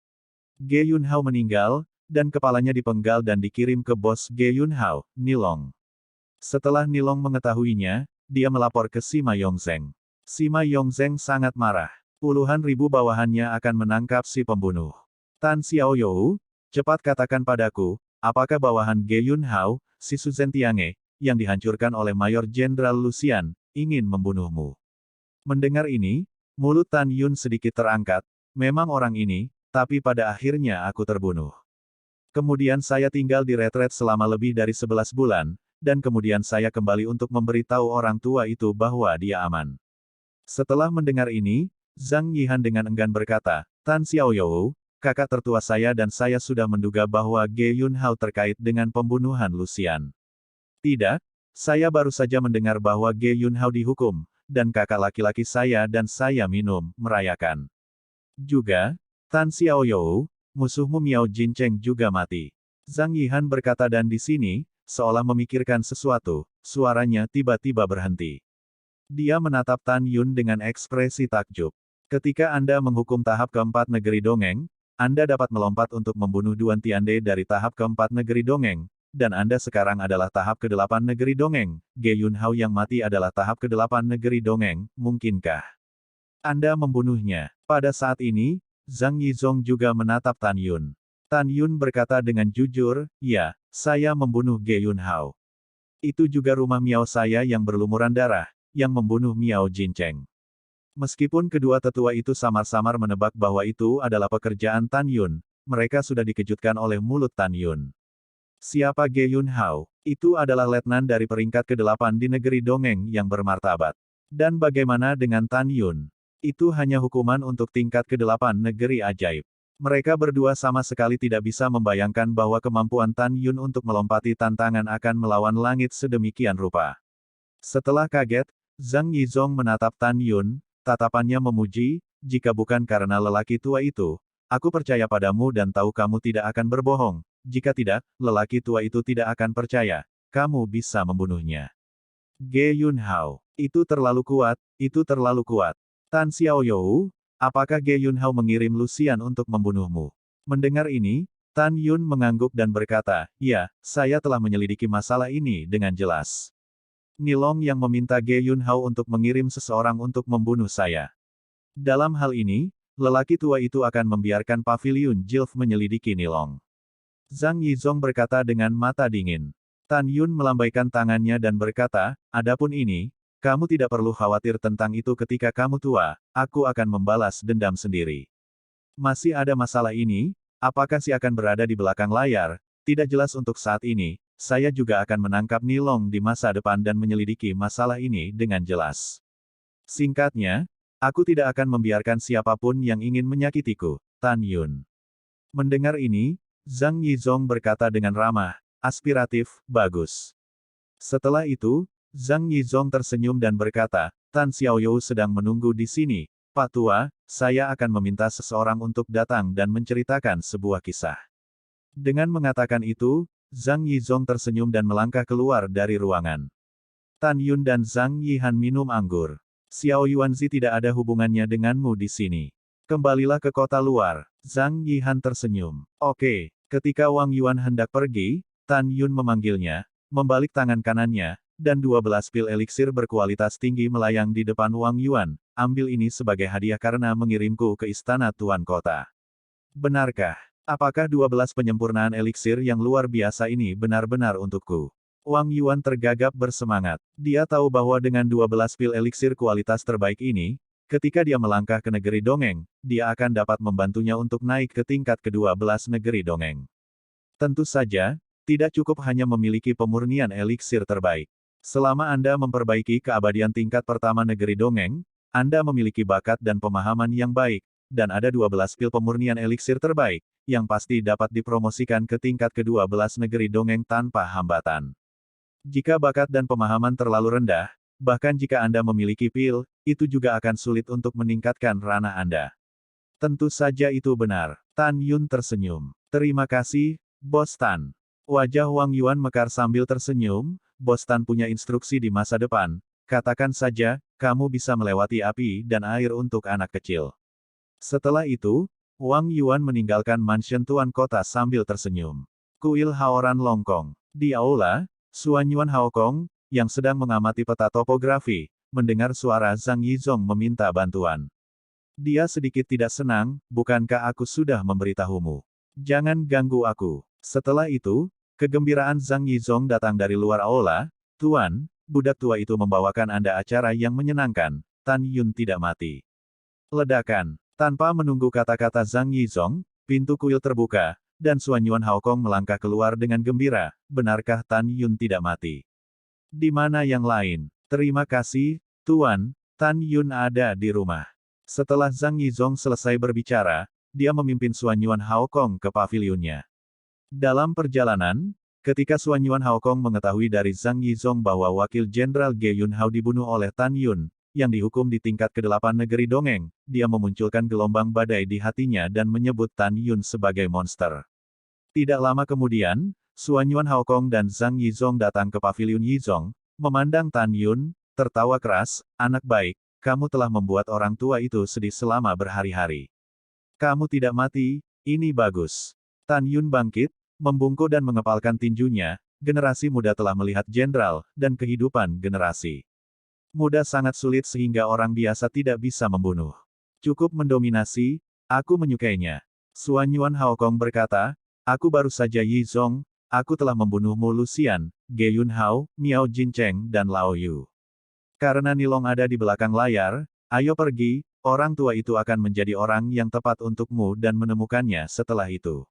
Ge Yunhao meninggal, dan kepalanya dipenggal dan dikirim ke bos Ge Yunhao, Nilong. Setelah Nilong mengetahuinya, dia melapor ke Sima Yongzheng. Sima Yongzheng sangat marah. Puluhan ribu bawahannya akan menangkap si pembunuh. Tan Xiaoyou, cepat katakan padaku, apakah bawahan Ge Yunhao, si Su Zentiange, yang dihancurkan oleh Mayor Jenderal Lucian, ingin membunuhmu? Mendengar ini, mulut Tan Yun sedikit terangkat, memang orang ini, tapi pada akhirnya aku terbunuh. Kemudian saya tinggal di retret selama lebih dari 11 bulan, dan kemudian saya kembali untuk memberitahu orang tua itu bahwa dia aman. Setelah mendengar ini, Zhang Yihan dengan enggan berkata, Tan Xiaoyou, kakak tertua saya dan saya sudah menduga bahwa Ge Yunhao terkait dengan pembunuhan Lucian. Tidak, saya baru saja mendengar bahwa Ge Yunhao dihukum, dan kakak laki-laki saya dan saya minum, merayakan. Juga, Tan Xiaoyou, musuhmu Miao Jincheng juga mati. Zhang Yihan berkata dan di sini, seolah memikirkan sesuatu, suaranya tiba-tiba berhenti. Dia menatap Tan Yun dengan ekspresi takjub. Ketika Anda menghukum tahap keempat negeri dongeng, Anda dapat melompat untuk membunuh Duan Tiande dari tahap keempat negeri dongeng, dan Anda sekarang adalah tahap ke-8 negeri dongeng, Ge Yunhao yang mati adalah tahap ke-8 negeri dongeng, mungkinkah Anda membunuhnya? Pada saat ini, Zhang Yizong juga menatap Tan Yun. Tan Yun berkata dengan jujur, ya, saya membunuh Ge Yunhao. Itu juga rumah Miao saya yang berlumuran darah, yang membunuh Miao Jincheng. Meskipun kedua tetua itu samar-samar menebak bahwa itu adalah pekerjaan Tan Yun, mereka sudah dikejutkan oleh mulut Tan Yun. Siapa Ge Yunhao? Itu adalah letnan dari peringkat ke-8 di negeri dongeng yang bermartabat. Dan bagaimana dengan Tan Yun? Itu hanya hukuman untuk tingkat ke-8 negeri ajaib. Mereka berdua sama sekali tidak bisa membayangkan bahwa kemampuan Tan Yun untuk melompati tantangan akan melawan langit sedemikian rupa. Setelah kaget, Zhang Yizong menatap Tan Yun, tatapannya memuji, jika bukan karena lelaki tua itu, aku percaya padamu dan tahu kamu tidak akan berbohong. Jika tidak, lelaki tua itu tidak akan percaya, kamu bisa membunuhnya. Ge Yunhao, itu terlalu kuat, itu terlalu kuat. Tan Xiaoyou, apakah Ge Yunhao mengirim Lucian untuk membunuhmu? Mendengar ini, Tan Yun mengangguk dan berkata, ya, saya telah menyelidiki masalah ini dengan jelas. Nilong yang meminta Ge Yunhao untuk mengirim seseorang untuk membunuh saya. Dalam hal ini, lelaki tua itu akan membiarkan Paviliun Jilf menyelidiki Nilong. Zhang Yizong berkata dengan mata dingin. Tan Yun melambaikan tangannya dan berkata, adapun ini, kamu tidak perlu khawatir tentang itu ketika kamu tua, aku akan membalas dendam sendiri. Masih ada masalah ini, apakah si akan berada di belakang layar, tidak jelas untuk saat ini, saya juga akan menangkap Nilong di masa depan dan menyelidiki masalah ini dengan jelas. Singkatnya, Aku tidak akan membiarkan siapapun yang ingin menyakitiku, Tan Yun. Mendengar ini, Zhang Yizong berkata dengan ramah, aspiratif, bagus. Setelah itu, Zhang Yizong tersenyum dan berkata, Tan Xiaoyou sedang menunggu di sini. Pak Tua, saya akan meminta seseorang untuk datang dan menceritakan sebuah kisah. Dengan mengatakan itu, Zhang Yizong tersenyum dan melangkah keluar dari ruangan. Tan Yun dan Zhang Yihan minum anggur. Xiao Yuanzi tidak ada hubungannya denganmu di sini. Kembalilah ke kota luar. Zhang Yihan tersenyum. Oke, ketika Wang Yuan hendak pergi, Tan Yun memanggilnya, membalik tangan kanannya, dan 12 pil eliksir berkualitas tinggi melayang di depan Wang Yuan. Ambil ini sebagai hadiah karena mengirimku ke istana Tuan Kota. Benarkah? Apakah 12 penyempurnaan eliksir yang luar biasa ini benar-benar untukku? Wang Yuan tergagap bersemangat. Dia tahu bahwa dengan 12 pil eliksir kualitas terbaik ini, ketika dia melangkah ke negeri dongeng, dia akan dapat membantunya untuk naik ke tingkat ke-12 negeri dongeng. Tentu saja, tidak cukup hanya memiliki pemurnian eliksir terbaik. Selama Anda memperbaiki keabadian tingkat pertama negeri dongeng, Anda memiliki bakat dan pemahaman yang baik, dan ada 12 pil pemurnian eliksir terbaik, yang pasti dapat dipromosikan ke tingkat ke-12 negeri dongeng tanpa hambatan. Jika bakat dan pemahaman terlalu rendah, bahkan jika Anda memiliki pil, itu juga akan sulit untuk meningkatkan ranah Anda. Tentu saja itu benar. Tan Yun tersenyum. Terima kasih, Bos Tan. Wajah Wang Yuan mekar sambil tersenyum, Bos Tan punya instruksi di masa depan, katakan saja, kamu bisa melewati api dan air untuk anak kecil. Setelah itu, Wang Yuan meninggalkan mansion Tuan Kota sambil tersenyum. Kuil Haoran Longkong. Di aula, Suan Yuan Haokong, yang sedang mengamati peta topografi, mendengar suara Zhang Yizong meminta bantuan. Dia sedikit tidak senang, bukankah aku sudah memberitahumu? Jangan ganggu aku. Setelah itu, kegembiraan Zhang Yizong datang dari luar aula. Tuan, budak tua itu membawakan Anda acara yang menyenangkan. Tan Yun tidak mati. Ledakan. Tanpa menunggu kata-kata Zhang Yizong, pintu kuil terbuka, dan Suan Yuan Haokong melangkah keluar dengan gembira. Benarkah Tan Yun tidak mati? Di mana yang lain? Terima kasih, Tuan, Tan Yun ada di rumah. Setelah Zhang Yizong selesai berbicara, dia memimpin Suan Yuan Haokong ke pavilionnya. Dalam perjalanan, ketika Suan Yuan Haokong mengetahui dari Zhang Yizong bahwa Wakil Jenderal Ge Yunhao dibunuh oleh Tan Yun, yang dihukum di tingkat ke-8 negeri dongeng, dia memunculkan gelombang badai di hatinya dan menyebut Tan Yun sebagai monster. Tidak lama kemudian, Suan Yuan Haokong dan Zhang Yizong datang ke pavilion Yizong, memandang Tan Yun, tertawa keras, anak baik, kamu telah membuat orang tua itu sedih selama berhari-hari. Kamu tidak mati, ini bagus. Tan Yun bangkit, membungkuk dan mengepalkan tinjunya, generasi muda telah melihat jenderal, dan kehidupan generasi muda sangat sulit sehingga orang biasa tidak bisa membunuh. Cukup mendominasi, aku menyukainya. Suan Yuan Haokong berkata, aku baru saja Yizong, aku telah membunuhmu Lucian, Ge Yunhao, Miao Jincheng dan Lao Yu. Karena Nilong ada di belakang layar, ayo pergi, orang tua itu akan menjadi orang yang tepat untukmu dan menemukannya setelah itu.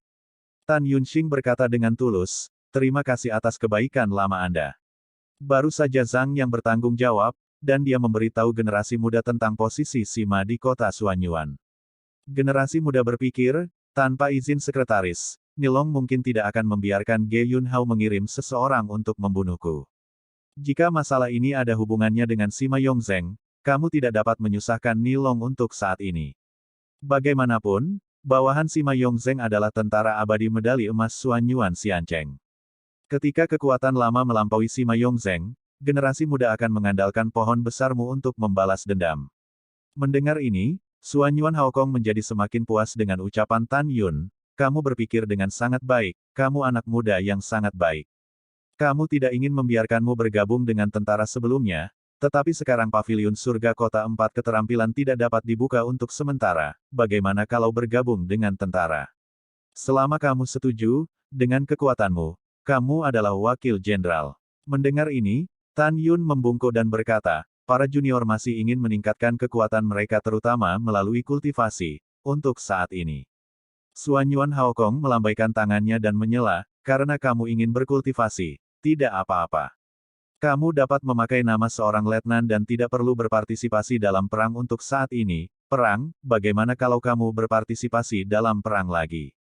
Tan Yunxing berkata dengan tulus, terima kasih atas kebaikan lama Anda. Baru saja Zhang yang bertanggung jawab, dan dia memberitahu generasi muda tentang posisi Sima di kota Suanyuan. Generasi muda berpikir, tanpa izin sekretaris, Nilong mungkin tidak akan membiarkan Ge Yunhao mengirim seseorang untuk membunuhku. Jika masalah ini ada hubungannya dengan Sima Yongzheng, kamu tidak dapat menyusahkan Nilong untuk saat ini. Bagaimanapun, bawahan Sima Yongzheng adalah tentara abadi medali emas Suanyuan Xiancheng. Ketika kekuatan lama melampaui Sima Yongzheng, generasi muda akan mengandalkan pohon besarmu untuk membalas dendam. Mendengar ini, Suan Yuan Haokong menjadi semakin puas dengan ucapan Tan Yun, kamu berpikir dengan sangat baik, kamu anak muda yang sangat baik. Kamu tidak ingin membiarkanmu bergabung dengan tentara sebelumnya, tetapi sekarang pavilion surga kota 4 keterampilan tidak dapat dibuka untuk sementara, bagaimana kalau bergabung dengan tentara? Selama kamu setuju, dengan kekuatanmu, kamu adalah wakil jenderal. Mendengar ini, Tan Yun membungkuk dan berkata, para junior masih ingin meningkatkan kekuatan mereka terutama melalui kultivasi, untuk saat ini. Suan Yuan Haokong melambaikan tangannya dan menyela, karena kamu ingin berkultivasi, tidak apa-apa. Kamu dapat memakai nama seorang letnan dan tidak perlu berpartisipasi dalam perang untuk saat ini. Perang, bagaimana kalau kamu berpartisipasi dalam perang lagi?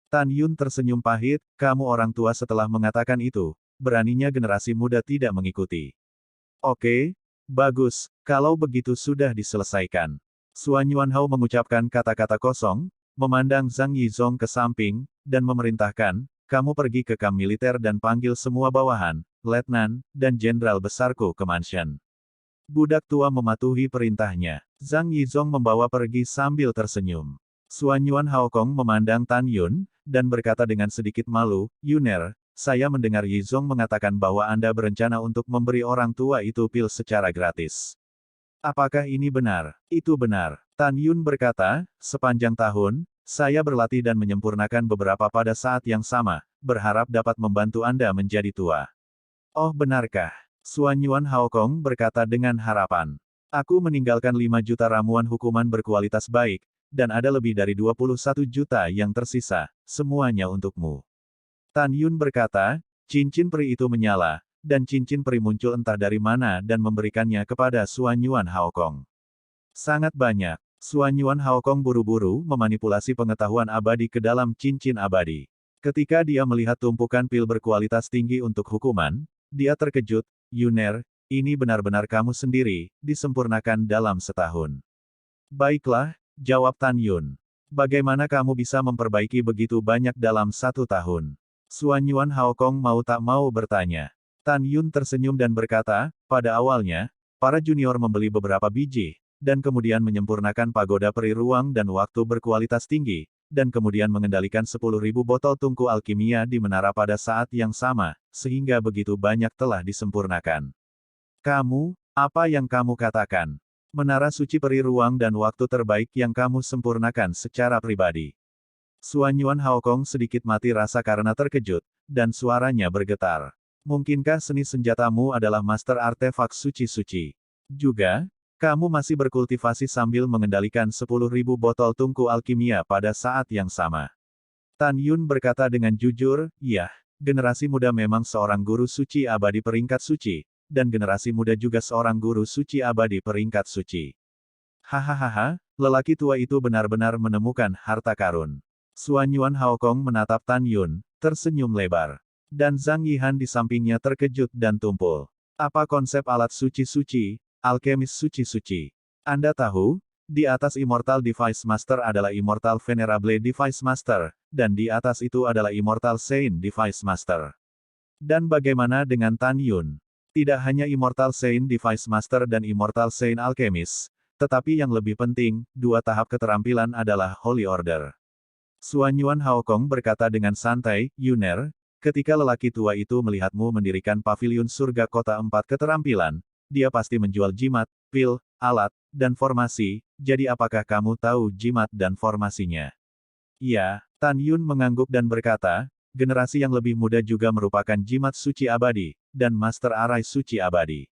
Tan Yun tersenyum pahit, kamu orang tua setelah mengatakan itu, beraninya generasi muda tidak mengikuti. Oke, bagus, kalau begitu sudah diselesaikan. Suan Yuanhao mengucapkan kata-kata kosong, memandang Zhang Yizong ke samping, dan memerintahkan, kamu pergi ke kamp militer dan panggil semua bawahan, letnan, dan jenderal besarku ke mansion. Budak tua mematuhi perintahnya. Zhang Yizong membawa pergi sambil tersenyum. Suan Yuanhao memandang Tan Yun, dan berkata dengan sedikit malu, Yuner, saya mendengar Yizong mengatakan bahwa Anda berencana untuk memberi orang tua itu pil secara gratis. Apakah ini benar? Itu benar. Tan Yun berkata, sepanjang tahun, saya berlatih dan menyempurnakan beberapa pada saat yang sama, berharap dapat membantu Anda menjadi tua. Oh benarkah? Suan Yuanhao berkata dengan harapan. Aku meninggalkan 5 juta ramuan hukuman berkualitas baik, dan ada lebih dari 21 juta yang tersisa, semuanya untukmu. Tan Yun berkata, cincin peri itu menyala, dan cincin peri muncul entah dari mana dan memberikannya kepada Suan Yuanhao. Sangat banyak. Suan Yuanhao buru-buru memanipulasi pengetahuan abadi ke dalam cincin abadi. Ketika dia melihat tumpukan pil berkualitas tinggi untuk hukuman, dia terkejut, Yuner, ini benar-benar kamu sendiri, disempurnakan dalam setahun. Baiklah, jawab Tan Yun. Bagaimana kamu bisa memperbaiki begitu banyak dalam 1 tahun? Suan Yuanhao mau tak mau bertanya. Tan Yun tersenyum dan berkata, pada awalnya, para junior membeli beberapa biji, dan kemudian menyempurnakan pagoda peri ruang dan waktu berkualitas tinggi, dan kemudian mengendalikan 10.000 botol tungku alkimia di menara pada saat yang sama, sehingga begitu banyak telah disempurnakan. Kamu, apa yang kamu katakan? Menara suci peri ruang dan waktu terbaik yang kamu sempurnakan secara pribadi. Suan Yuanhao sedikit mati rasa karena terkejut, dan suaranya bergetar. Mungkinkah seni senjatamu adalah master artefak suci-suci? Juga, kamu masih berkultivasi sambil mengendalikan 10.000 botol tungku alkimia pada saat yang sama. Tan Yun berkata dengan jujur, iya, generasi muda memang seorang guru suci abadi peringkat suci, dan generasi muda juga seorang guru suci abadi peringkat suci. Hahaha, lelaki tua itu benar-benar menemukan harta karun. Suan Yuanhao menatap Tan Yun, tersenyum lebar. Dan Zhang Yihan di sampingnya terkejut dan tumpul. Apa konsep alat suci-suci, alkemis suci-suci? Anda tahu, di atas Immortal Device Master adalah Immortal Venerable Device Master, dan di atas itu adalah Immortal Saint Device Master. Dan bagaimana dengan Tan Yun? Tidak hanya Immortal Saint Device Master dan Immortal Saint Alchemist, tetapi yang lebih penting, 2 tahap keterampilan adalah Holy Order. Suan Yuanhao berkata dengan santai, Yuner, ketika lelaki tua itu melihatmu mendirikan pavilion surga kota 4 keterampilan, dia pasti menjual jimat, pil, alat, dan formasi, jadi apakah kamu tahu jimat dan formasinya? Iya, Tan Yun mengangguk dan berkata, generasi yang lebih muda juga merupakan jimat suci abadi, dan master arai suci abadi.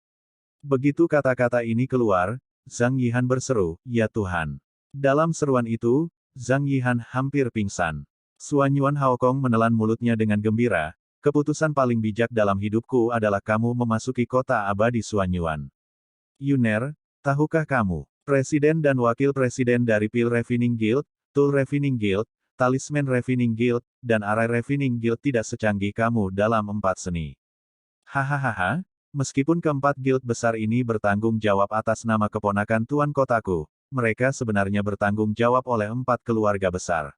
Begitu kata-kata ini keluar, Zhang Yihan berseru, ya Tuhan. Dalam seruan itu, Zhang Yihan hampir pingsan. Suan Yuanhao menelan mulutnya dengan gembira, keputusan paling bijak dalam hidupku adalah kamu memasuki kota abadi Suan Yuan. Yuner, tahukah kamu, Presiden dan Wakil Presiden dari Pil Refining Guild, Tool Refining Guild, Talisman Refining Guild, dan Arai Refining Guild tidak secanggih kamu dalam 4 seni. Hahaha, meskipun keempat guild besar ini bertanggung jawab atas nama keponakan Tuan Kotaku, mereka sebenarnya bertanggung jawab oleh 4 keluarga besar.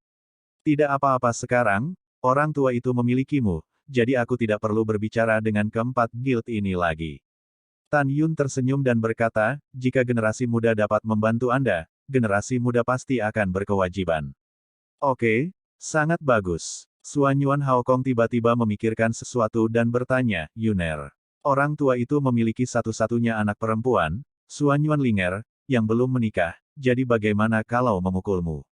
Tidak apa-apa sekarang, orang tua itu memilikimu, jadi aku tidak perlu berbicara dengan keempat guild ini lagi. Tan Yun tersenyum dan berkata, jika generasi muda dapat membantu Anda, generasi muda pasti akan berkewajiban. Oke, sangat bagus. Suan Yuanhao tiba-tiba memikirkan sesuatu dan bertanya, Yuner. Orang tua itu memiliki satu-satunya anak perempuan, Suan Yuanlinger, yang belum menikah, jadi bagaimana kalau memukulmu?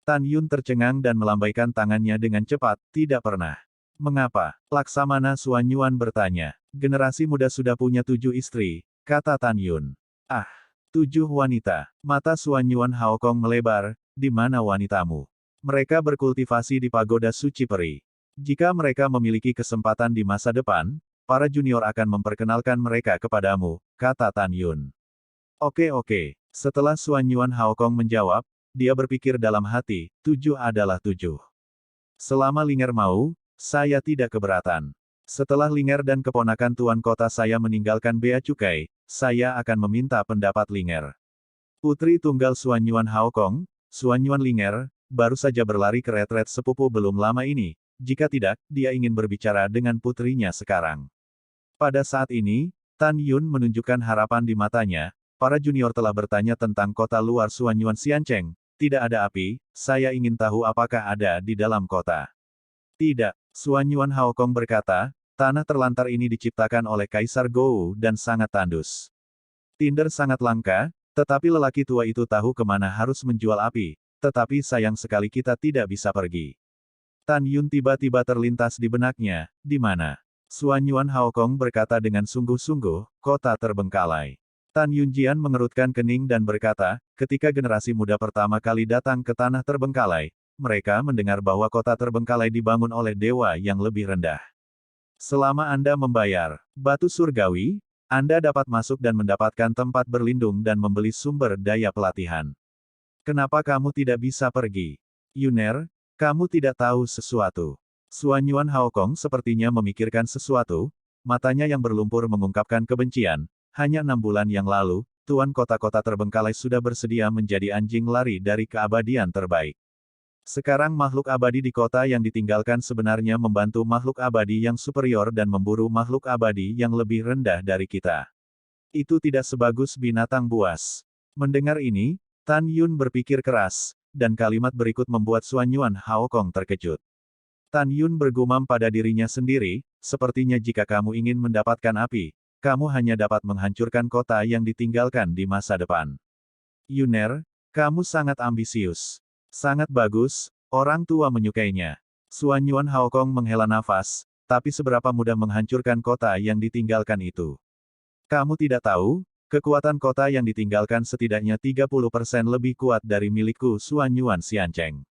Tan Yun tercengang dan melambaikan tangannya dengan cepat, tidak pernah. Mengapa? Laksamana Suan Yuan bertanya. Generasi muda sudah punya 7 istri, kata Tan Yun. Ah, 7 wanita. Mata Suan Yuan Haokong melebar, di mana wanitamu? Mereka berkultivasi di pagoda suci peri. Jika mereka memiliki kesempatan di masa depan, para junior akan memperkenalkan mereka kepadamu, kata Tan Yun. Oke. Setelah Xuan Yuan Haokong menjawab, dia berpikir dalam hati, 7 adalah 7. Selama Linger mau, saya tidak keberatan. Setelah Linger dan keponakan tuan kota saya meninggalkan Bea Cukai, saya akan meminta pendapat Linger. Putri tunggal Xuan Yuan Haokong, Xuan Yuan Linger, baru saja berlari ke retret sepupu belum lama ini. Jika tidak, dia ingin berbicara dengan putrinya sekarang. Pada saat ini, Tan Yun menunjukkan harapan di matanya. Para junior telah bertanya tentang kota luar Xuan Yuan Xiancheng. Tidak ada api, saya ingin tahu apakah ada di dalam kota. Tidak, Xuan Yuan Haokong berkata, tanah terlantar ini diciptakan oleh Kaisar Gou dan sangat tandus. Tinder sangat langka, tetapi lelaki tua itu tahu kemana harus menjual api, tetapi sayang sekali kita tidak bisa pergi. Tan Yun tiba-tiba terlintas di benaknya, di mana? Xuan Yuan Haokong berkata dengan sungguh-sungguh, kota terbengkalai. Tan Yunjian mengerutkan kening dan berkata, ketika generasi muda pertama kali datang ke tanah terbengkalai, mereka mendengar bahwa kota terbengkalai dibangun oleh dewa yang lebih rendah. Selama Anda membayar batu surgawi, Anda dapat masuk dan mendapatkan tempat berlindung dan membeli sumber daya pelatihan. Kenapa kamu tidak bisa pergi? Yuner, kamu tidak tahu sesuatu. Xuan Yuan Haokong sepertinya memikirkan sesuatu, matanya yang berlumpur mengungkapkan kebencian. Hanya 6 bulan yang lalu, tuan kota-kota terbengkalai sudah bersedia menjadi anjing lari dari keabadian terbaik. Sekarang makhluk abadi di kota yang ditinggalkan sebenarnya membantu makhluk abadi yang superior dan memburu makhluk abadi yang lebih rendah dari kita. Itu tidak sebagus binatang buas. Mendengar ini, Tan Yun berpikir keras, dan kalimat berikut membuat Xuan Yuan Haokong terkejut. Tan Yun bergumam pada dirinya sendiri, sepertinya jika kamu ingin mendapatkan api, kamu hanya dapat menghancurkan kota yang ditinggalkan di masa depan. Yuner, kamu sangat ambisius. Sangat bagus, orang tua menyukainya. Xuan Yuan Haokong menghela nafas, tapi seberapa mudah menghancurkan kota yang ditinggalkan itu. Kamu tidak tahu, kekuatan kota yang ditinggalkan setidaknya 30% lebih kuat dari milikku Xuan Yuan Xiancheng.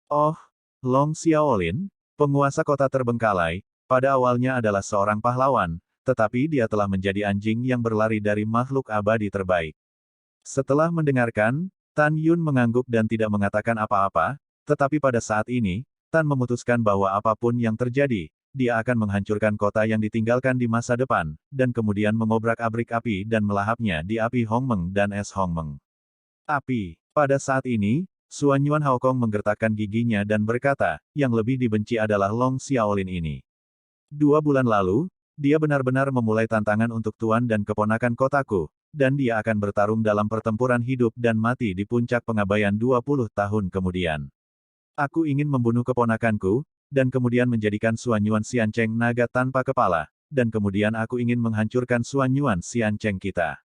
Oh, Long Xiaolin, penguasa kota terbengkalai, pada awalnya adalah seorang pahlawan, tetapi dia telah menjadi anjing yang berlari dari makhluk abadi terbaik. Setelah mendengarkan, Tan Yun mengangguk dan tidak mengatakan apa-apa, tetapi pada saat ini, Tan memutuskan bahwa apapun yang terjadi, dia akan menghancurkan kota yang ditinggalkan di masa depan, dan kemudian mengobrak-abrik api dan melahapnya di api Hongmeng dan es Hongmeng. Api. Pada saat ini, Xuan Yuan Haokong menggertakkan giginya dan berkata, yang lebih dibenci adalah Long Xiaolin ini. 2 bulan lalu, dia benar-benar memulai tantangan untuk tuan dan keponakan kotaku, dan dia akan bertarung dalam pertempuran hidup dan mati di puncak pengabaian 20 tahun kemudian. Aku ingin membunuh keponakanku, dan kemudian menjadikan Xuan Yuan Xiancheng naga tanpa kepala, dan kemudian aku ingin menghancurkan Xuan Yuan Xiancheng kita.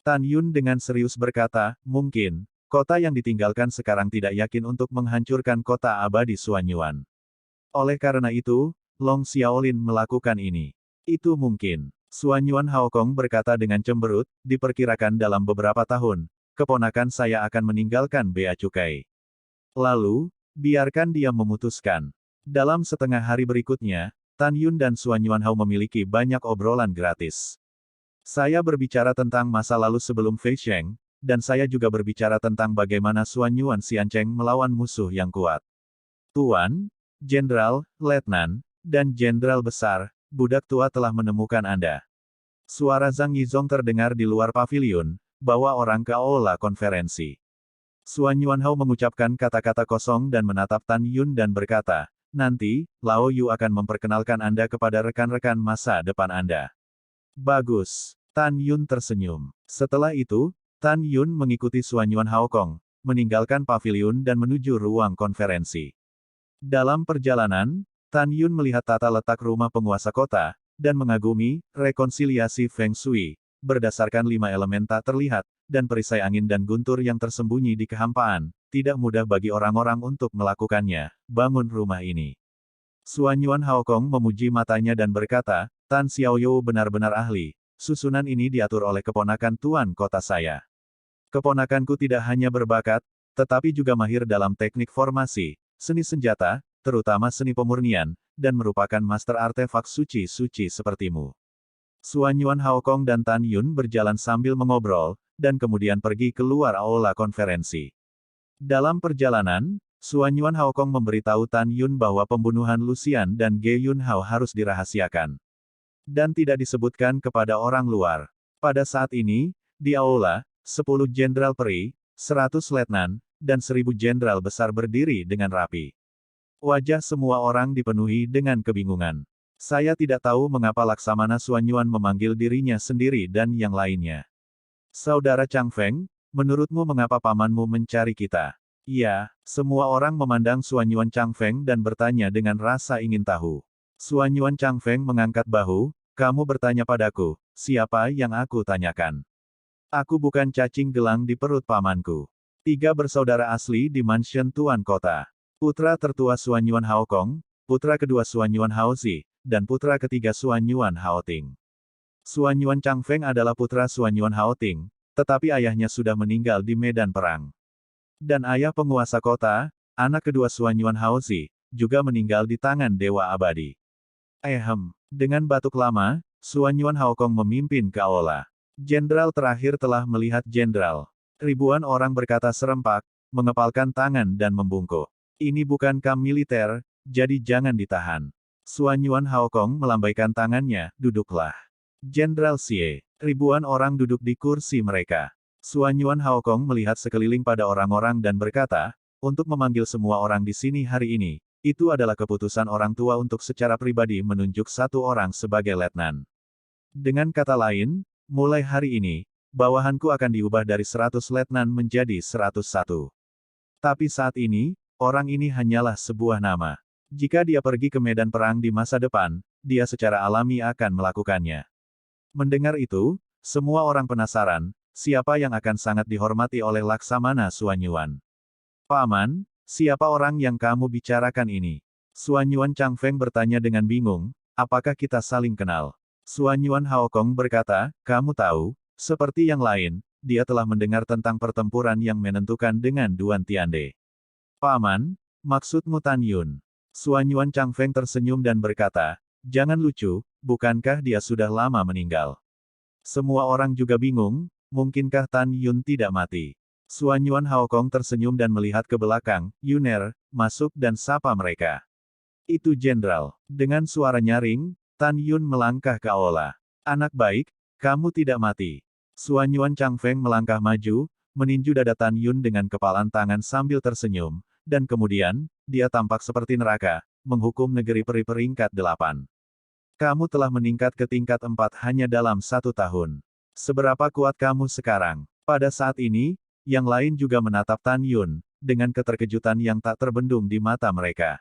Tan Yun dengan serius berkata, mungkin, kota yang ditinggalkan sekarang tidak yakin untuk menghancurkan kota abadi Xuan Yuan. Oleh karena itu, Long Xiaolin melakukan ini. Itu mungkin. Xuan Yuan Haokong berkata dengan cemberut, diperkirakan dalam beberapa tahun, keponakan saya akan meninggalkan Bea Cukai. Lalu, biarkan dia memutuskan. Dalam setengah hari berikutnya, Tan Yun dan Xuan Yuan Hao memiliki banyak obrolan gratis. Saya berbicara tentang masa lalu sebelum Fei Sheng, dan saya juga berbicara tentang bagaimana Xuan Yuan Xiancheng melawan musuh yang kuat. Tuan, Jenderal, Letnan, dan Jenderal Besar, budak tua telah menemukan Anda. Suara Zhang Yizong terdengar di luar paviliun, bawa orang ke aula konferensi. Xuan Yuan Hao mengucapkan kata-kata kosong dan menatap Tan Yun dan berkata, nanti, Lao Yu akan memperkenalkan Anda kepada rekan-rekan masa depan Anda. Bagus. Tan Yun tersenyum. Setelah itu, Tan Yun mengikuti Xuan Yuan Haokong, meninggalkan paviliun dan menuju ruang konferensi. Dalam perjalanan, Tan Yun melihat tata letak rumah penguasa kota, dan mengagumi rekonsiliasi Feng Shui, berdasarkan 5 elemen tak terlihat, dan perisai angin dan guntur yang tersembunyi di kehampaan, tidak mudah bagi orang-orang untuk melakukannya, bangun rumah ini. Xuan Yuan Haokong memuji matanya dan berkata, Tan Xiaoyu benar-benar ahli, susunan ini diatur oleh keponakan tuan kota saya. Keponakanku tidak hanya berbakat, tetapi juga mahir dalam teknik formasi, seni senjata, terutama seni pemurnian, dan merupakan master artefak suci-suci sepertimu. Suanyuan Haokong dan Tan Yun berjalan sambil mengobrol, dan kemudian pergi keluar aula konferensi. Dalam perjalanan, Suanyuan Haokong memberitahu Tan Yun bahwa pembunuhan Lucian dan Ge Yunhao harus dirahasiakan. Dan tidak disebutkan kepada orang luar. Pada saat ini, di aula, 10 jenderal peri, 100 letnan, dan 1000 jenderal besar berdiri dengan rapi. Wajah semua orang dipenuhi dengan kebingungan. Saya tidak tahu mengapa Laksamana Suanyuan memanggil dirinya sendiri dan yang lainnya. Saudara Chang Feng, menurutmu mengapa pamanmu mencari kita? Iya, semua orang memandang Suanyuan Chang Feng dan bertanya dengan rasa ingin tahu. Suanyuan Chang Feng mengangkat bahu, kamu bertanya padaku, siapa yang aku tanyakan? Aku bukan cacing gelang di perut pamanku. 3 bersaudara asli di mansion Tuan Kota. Putra tertua Suanyuan Haokong, putra kedua Suanyuan Haozi, dan putra ketiga Suanyuan Haoting. Suanyuan Chang Feng adalah putra Suanyuan Haoting, tetapi ayahnya sudah meninggal di medan perang. Dan ayah penguasa kota, anak kedua Suanyuan Haozi, juga meninggal di tangan Dewa Abadi. Dengan batuk lama, Suanyuan Haokong memimpin ke aula. Jenderal terakhir telah melihat jenderal. Ribuan orang berkata serempak, mengepalkan tangan dan membungkuk. Ini bukan kamp militer, jadi jangan ditahan. Suanyuan Haokong melambaikan tangannya, duduklah. Jenderal Xie. Ribuan orang duduk di kursi mereka. Suanyuan Haokong melihat sekeliling pada orang-orang dan berkata, untuk memanggil semua orang di sini hari ini, itu adalah keputusan orang tua untuk secara pribadi menunjuk satu orang sebagai letnan. Dengan kata lain, mulai hari ini, bawahanku akan diubah dari 100 letnan menjadi 101. Tapi saat ini, orang ini hanyalah sebuah nama. Jika dia pergi ke medan perang di masa depan, dia secara alami akan melakukannya. Mendengar itu, semua orang penasaran, siapa yang akan sangat dihormati oleh Laksamana Suanyuan. Paman, siapa orang yang kamu bicarakan ini? Suanyuan Chang Feng bertanya dengan bingung, apakah kita saling kenal? Suanyuan Haokong berkata, kamu tahu, seperti yang lain, dia telah mendengar tentang pertempuran yang menentukan dengan Duan Tiande. Paman, maksudmu Tan Yun? Suanyuan Chang Feng tersenyum dan berkata, jangan lucu, bukankah dia sudah lama meninggal? Semua orang juga bingung, mungkinkah Tan Yun tidak mati? Suanyuan Haokong tersenyum dan melihat ke belakang, Yuner, masuk dan sapa mereka. Itu jenderal. Dengan suara nyaring, Tan Yun melangkah ke aula. Anak baik, kamu tidak mati. Suanyuan Chang Feng melangkah maju, meninju dada Tan Yun dengan kepalan tangan sambil tersenyum, dan kemudian, dia tampak seperti neraka, menghukum negeri peri peringkat 8. Kamu telah meningkat ke tingkat 4 hanya dalam 1 tahun. Seberapa kuat kamu sekarang? Pada saat ini, yang lain juga menatap Tan Yun, dengan keterkejutan yang tak terbendung di mata mereka.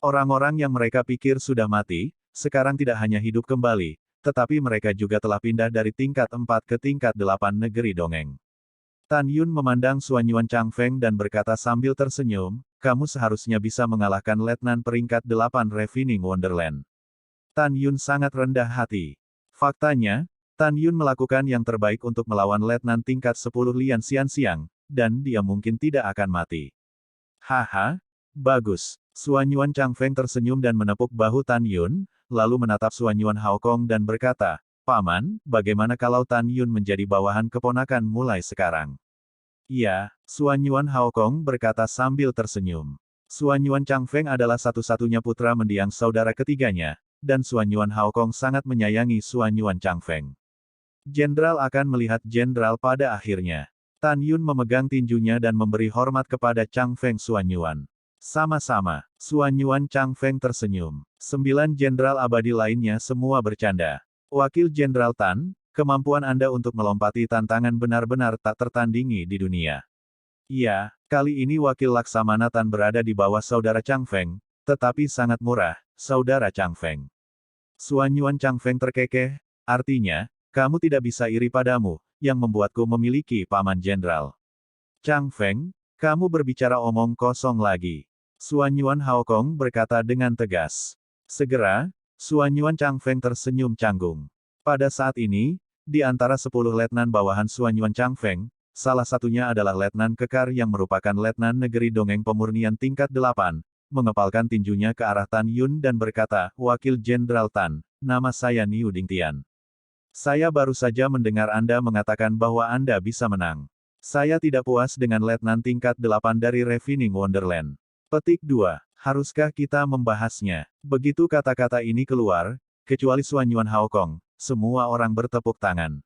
Orang-orang yang mereka pikir sudah mati, sekarang tidak hanya hidup kembali, tetapi mereka juga telah pindah dari tingkat 4 ke tingkat 8 negeri dongeng. Tan Yun memandang Suanyuan Chang Feng dan berkata sambil tersenyum, kamu seharusnya bisa mengalahkan letnan peringkat 8 Refining Wonderland. Tan Yun sangat rendah hati. Faktanya, Tan Yun melakukan yang terbaik untuk melawan letnan tingkat 10 Lian Xianxiang, dan dia mungkin tidak akan mati. Haha, bagus. Suanyuan Chang Feng tersenyum dan menepuk bahu Tan Yun, lalu menatap Suanyuan Haokong dan berkata, Paman, bagaimana kalau Tan Yun menjadi bawahan keponakan mulai sekarang? Iya, Suanyuan Haokong berkata sambil tersenyum. Suanyuan Chang Feng adalah satu-satunya putra mendiang saudara ketiganya, dan Suanyuan Haokong sangat menyayangi Suanyuan Chang Feng. Jenderal akan melihat jenderal pada akhirnya. Tan Yun memegang tinjunya dan memberi hormat kepada Chang Feng Suanyuan. Sama-sama, Suanyuan Chang Feng tersenyum. 9 jenderal abadi lainnya semua bercanda. Wakil Jenderal Tan, kemampuan Anda untuk melompati tantangan benar-benar tak tertandingi di dunia. Iya, kali ini Wakil Laksamana Tan berada di bawah Saudara Chang Feng, tetapi sangat murah, Saudara Chang Feng. Suanyuan Chang Feng terkekeh, artinya, kamu tidak bisa iri padamu, yang membuatku memiliki paman jenderal. Chang Feng, kamu berbicara omong kosong lagi. Suanyuan Haokong berkata dengan tegas. Segera, Suanyuan Chang Feng tersenyum canggung. Pada saat ini, di antara 10 letnan bawahan Suanyuan Chang Feng, salah satunya adalah letnan kekar yang merupakan letnan negeri dongeng pemurnian tingkat 8, mengepalkan tinjunya ke arah Tan Yun dan berkata, Wakil Jenderal Tan, nama saya Niu Dingtian. Saya baru saja mendengar Anda mengatakan bahwa Anda bisa menang. Saya tidak puas dengan letnan tingkat 8 dari Refining Wonderland. Petik 2. Haruskah kita membahasnya? Begitu kata-kata ini keluar, kecuali Xuan Yuan Haokong, semua orang bertepuk tangan.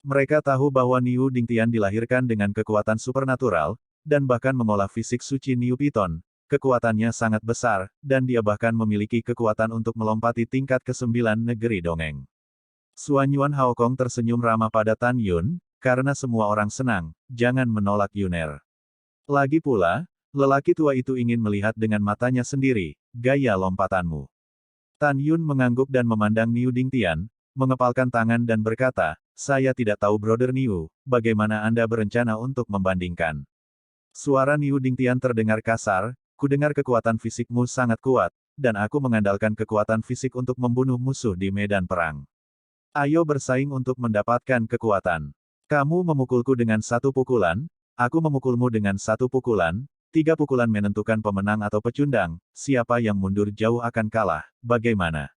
Mereka tahu bahwa Niu Dingtian dilahirkan dengan kekuatan supernatural, dan bahkan mengolah fisik suci Niu Piton. Kekuatannya sangat besar, dan dia bahkan memiliki kekuatan untuk melompati tingkat ke-9 negeri dongeng. Xuan Yuan Haokong tersenyum ramah pada Tan Yun, karena semua orang senang, jangan menolak Yuner. Lagi pula, lelaki tua itu ingin melihat dengan matanya sendiri, gaya lompatanmu. Tan Yun mengangguk dan memandang Niu Dingtian, mengepalkan tangan dan berkata, saya tidak tahu Brother Niu, bagaimana Anda berencana untuk membandingkan. Suara Niu Dingtian terdengar kasar, kudengar kekuatan fisikmu sangat kuat, dan aku mengandalkan kekuatan fisik untuk membunuh musuh di medan perang. Ayo bersaing untuk mendapatkan kekuatan. Kamu memukulku dengan 1 pukulan, aku memukulmu dengan 1 pukulan, 3 pukulan menentukan pemenang atau pecundang, siapa yang mundur jauh akan kalah, bagaimana?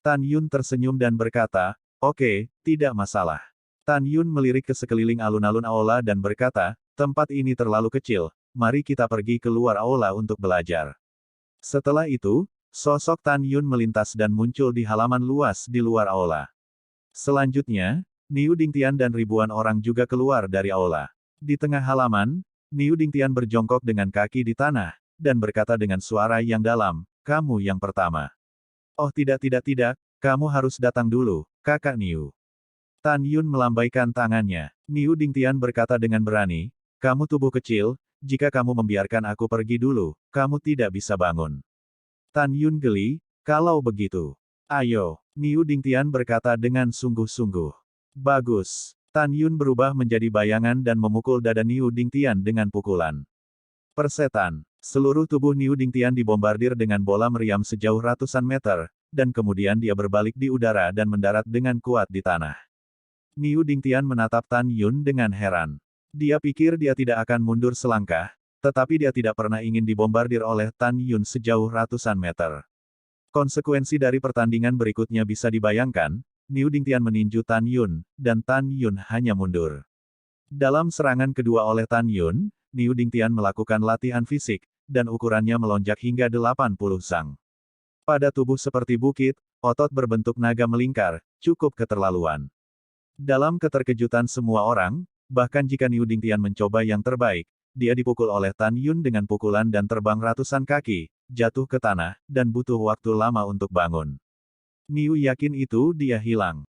Tan Yun tersenyum dan berkata, oke, tidak masalah. Tan Yun melirik ke sekeliling alun-alun aula dan berkata, tempat ini terlalu kecil, mari kita pergi keluar aula untuk belajar. Setelah itu, sosok Tan Yun melintas dan muncul di halaman luas di luar aula. Selanjutnya, Niu Dingtian dan ribuan orang juga keluar dari aula. Di tengah halaman, Niu Dingtian berjongkok dengan kaki di tanah, dan berkata dengan suara yang dalam, kamu yang pertama. Oh tidak, kamu harus datang dulu, kakak Niu. Tan Yun melambaikan tangannya. Niu Dingtian berkata dengan berani, kamu tubuh kecil, jika kamu membiarkan aku pergi dulu, kamu tidak bisa bangun. Tan Yun geli, kalau begitu. Ayo, Niu Dingtian berkata dengan sungguh-sungguh. Bagus. Tan Yun berubah menjadi bayangan dan memukul dada Niu Dingtian dengan pukulan. Persetan. Seluruh tubuh Niu Dingtian dibombardir dengan bola meriam sejauh ratusan meter, dan kemudian dia berbalik di udara dan mendarat dengan kuat di tanah. Niu Dingtian menatap Tan Yun dengan heran. Dia pikir dia tidak akan mundur selangkah, tetapi dia tidak pernah ingin dibombardir oleh Tan Yun sejauh ratusan meter. Konsekuensi dari pertandingan berikutnya bisa dibayangkan, Niu Dingtian meninju Tan Yun, dan Tan Yun hanya mundur. Dalam serangan kedua oleh Tan Yun, Niu Dingtian melakukan latihan fisik, dan ukurannya melonjak hingga 80 sang. Pada tubuh seperti bukit, otot berbentuk naga melingkar, cukup keterlaluan. Dalam keterkejutan semua orang, bahkan jika Niu Dingtian mencoba yang terbaik, dia dipukul oleh Tan Yun dengan pukulan dan terbang ratusan kaki, jatuh ke tanah, dan butuh waktu lama untuk bangun. Niu yakin itu dia hilang.